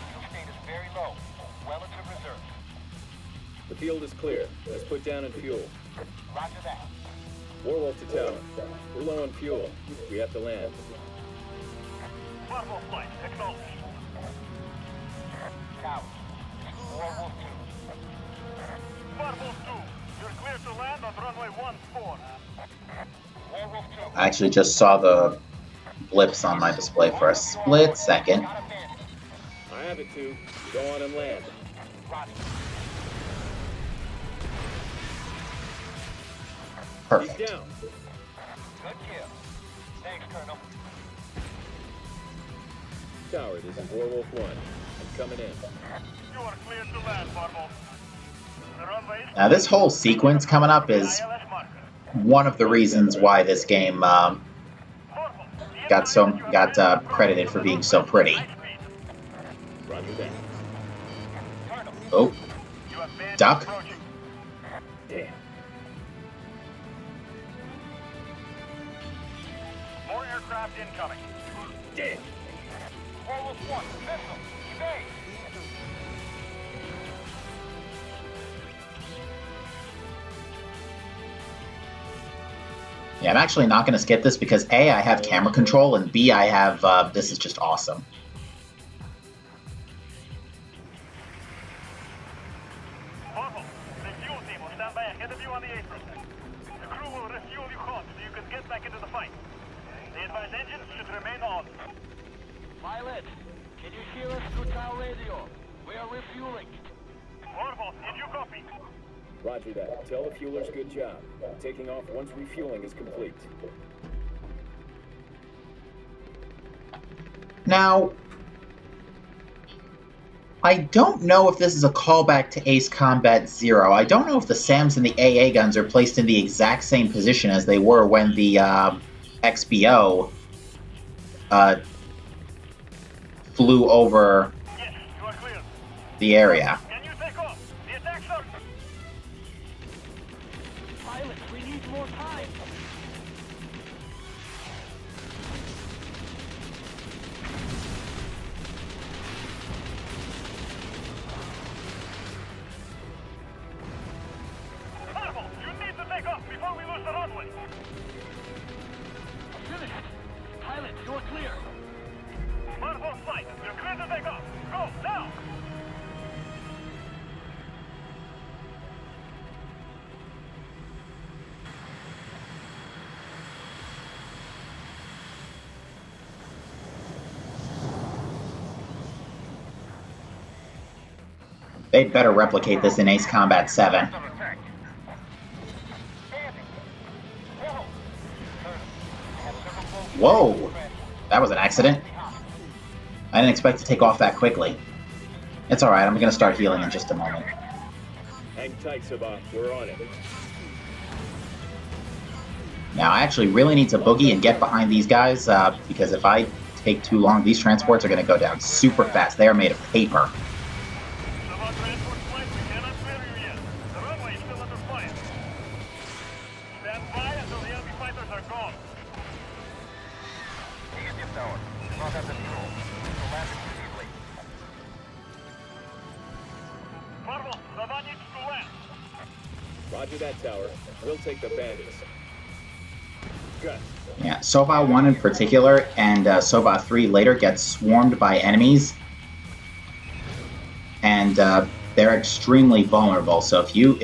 Fuel state is very low. Well into reserve. The field is clear. Let's put down and fuel. Roger that. Warwolf to tower. We're low on fuel. We have to land. Marvel flight, acknowledged. Tower, Warwolf 2. Marvel 2, you're clear to land on runway 14. Warwolf 2. I actually just saw the blips on my display for a split second. I have it too. Go on and land. Roger. He's Perfect. down. Good kill. Thanks, Colonel. Tower, this is Warwolf 1. I'm coming in. You are clear to land, Marvel. The runway is Now this whole sequence coming up is ILS marker. one of the reasons why this game Marvel, got credited for being so pretty. Roger that. Colonel, Oh, you have been duck. approaching. Damn. More aircraft incoming. Damn. Warwolf 1, missile, evade. Yeah, I'm actually not going to skip this because A, I have camera control, and B, I have, this is just awesome. Marvel, the fuel team will stand by ahead of you on the apron. The crew will refuel you hot so you can get back into the fight. The advised engines should remain on. Pilot, can you hear us through tower radio? We are refueling. Marvel, did you copy? Roger that. Tell the fuelers good job. Taking off once refueling is complete. Now, I don't know if this is a callback to Ace Combat Zero. I don't know if the SAMs and the AA guns are placed in the exact same position as they were when the XBO flew over Yes, you are clear. the area. Can you take off? The attack's up. Pilot, we need more time. They'd better replicate this in Ace Combat 7. Whoa! That was an accident. I didn't expect to take off that quickly. It's alright, I'm gonna start healing in just a moment. Hang tight, Sabah. We're on it. Now, I actually really need to boogie and get behind these guys, because if I take too long, these transports are gonna go down super fast. They are made of paper. Sabah transport flight, we cannot clear you yet. The runway is still under fire. Stand by until the enemy fighters are gone. Negative tower. Do not have the fuel. So land immediately. Marvel, Sabah needs to land. Roger that, tower. We'll take the bandits. Good. Yeah, Sova 1 in particular, and Sova 3 later gets swarmed by enemies. And they're extremely vulnerable, so if you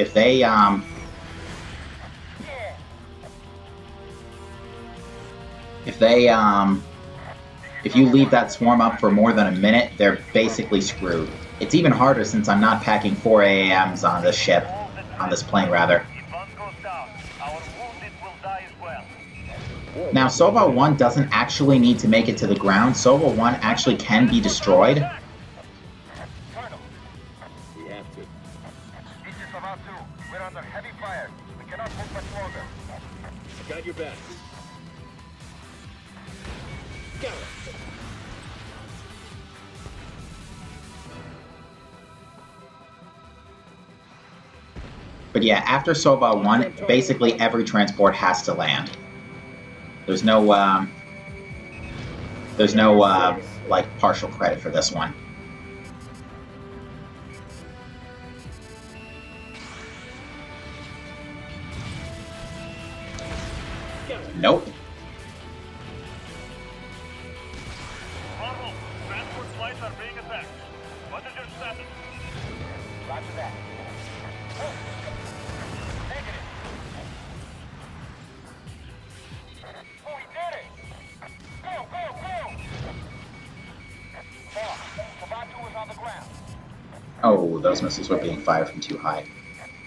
leave that swarm up for more than a minute, they're basically screwed. It's even harder since I'm not packing 4 AAMs on this ship, on this plane rather. If one goes down, our wounded will die as well. Now, Sova 1 doesn't actually need to make it to the ground. Sova 1 actually can be destroyed. We have to. This is Sabah 2. We're under heavy fire. We cannot move much longer. I got your back. Got it. But yeah, after Sova 1, basically every transport has to land. There's no like partial credit for this one. Nope. Marvel, transport flights are being attacked. What is your status? Roger that. Negative. Oh, we did it! Go, go, go! Sabah 2 is on the ground. Oh, those missiles were being fired from too high.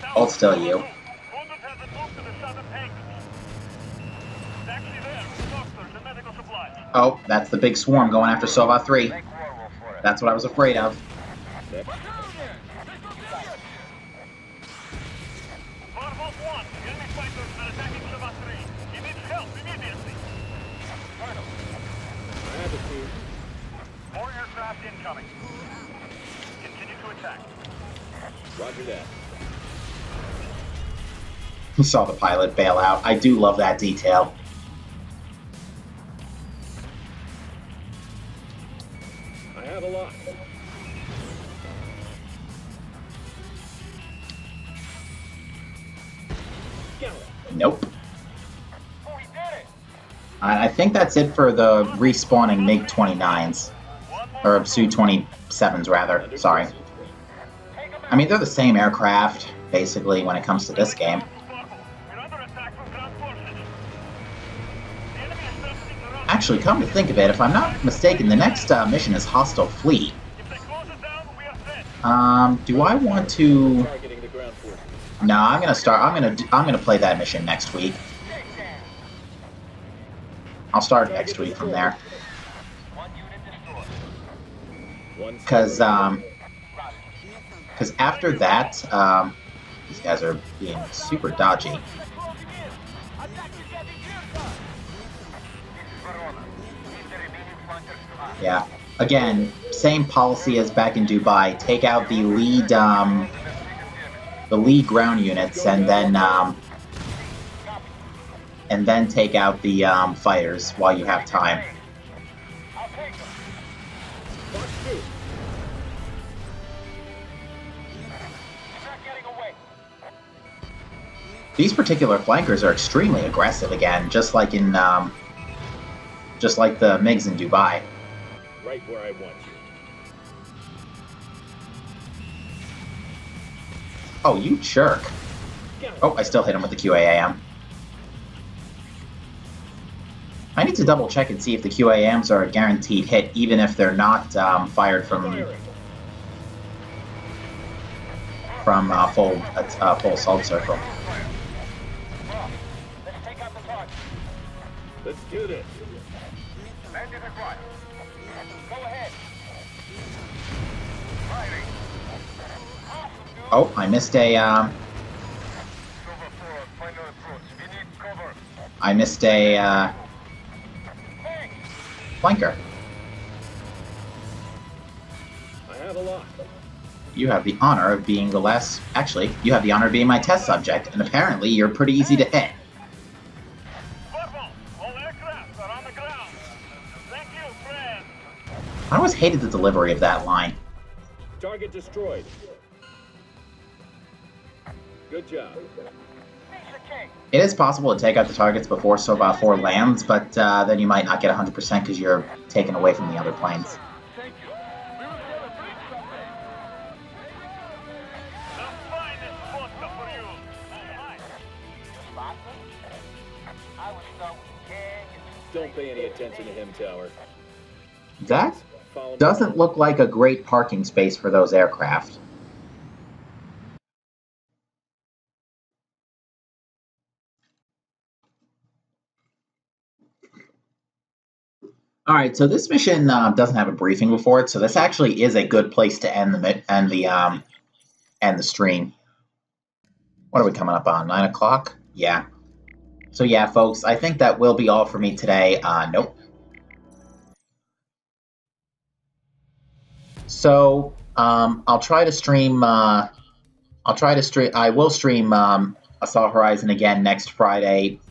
Hold still, you. Wounded has been moved to the southern hangars. Taxi there, doctors and medical supplies. Oh, that's the big swarm going after Sova 3. Make Warwolf for it. That's what I was afraid of. Marvel 1, the enemy fighters are attacking Sabah 3. He needs help immediately. I have a team. More aircraft incoming. Continue to attack. Roger that. You saw the pilot bail out. I do love that detail. I have a lot. Nope. Oh, we did it! I think that's it for the respawning MiG-29s. Or Su-27s, rather. Sorry. I mean, they're the same aircraft, basically, when it comes to this game. We're under attack from ground forces. The enemy is threatening the runway. Actually, come to think of it, if I'm not mistaken, the next mission is Hostile Fleet. If they close it down, we are dead. Do I want to... Targeting the ground force. No, I'm gonna play that mission next week. I'll start next week from there. One unit destroyed. One Because after that, these guys are being super dodgy. Closing in! Attack the Getty Gear! This is Verona. Keep the remaining flankers to us. Yeah. Again, same policy as back in Dubai. Take out the lead ground units, and then take out the fighters while you have time. I'll take them. He's not getting away. These particular flankers are extremely aggressive again, just like in just like the MiGs in Dubai. right where I want you. Oh, you jerk. Oh, I still hit him with the QAM. I need to double check and see if the QAMs are a guaranteed hit, even if they're not fired from... from full assault circle. Let's take out the target. Let's do this. Bandit acquired. Go ahead. Firing. Awesome, dude. Oh, I missed a Silver 4, final approach. We need cover. I missed a Thanks. flanker. I have a lock. You have the honor of being the last. Actually, you have the honor of being my test subject, and apparently you're pretty easy to hit. Corporal, all aircraft are on the ground. Thank you, friend. I always hated the delivery of that line. Target destroyed. Good job. Piece of cake. It is possible to take out the targets before SOBA 4 lands, but then you might not get 100% because you're taken away from the other planes. Thank you. We will celebrate someday. The finest vodka for you. Oh, my. Spot them? I was start with gang and Don't pay any attention to him, Tower. That Follow me. doesn't look like a great parking space for those aircraft. All right, so this mission doesn't have a briefing before it, so this actually is a good place to end the stream. What are we coming up on? 9 o'clock? Yeah. So yeah, folks, I think that will be all for me today. Nope. So I'll try to stream. I will stream Assault Horizon again next Friday.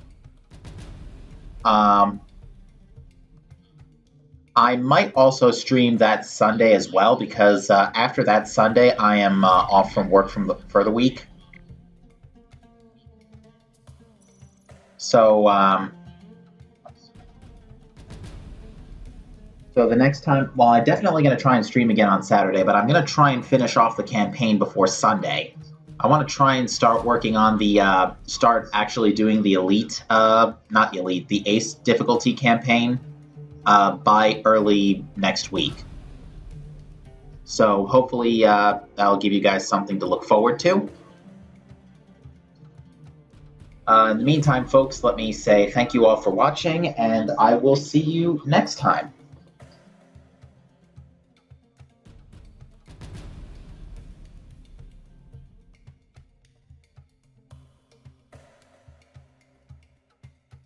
I might also stream that Sunday as well, because after that Sunday, I am off from work for the week. So, so the next time, well, I'm definitely going to try and stream again on Saturday, but I'm going to try and finish off the campaign before Sunday. I want to try and start working on the, start actually doing the Elite, not Elite, the Ace difficulty campaign. By early next week. So hopefully that'll give you guys something to look forward to. In the meantime, folks, let me say thank you all for watching, and I will see you next time.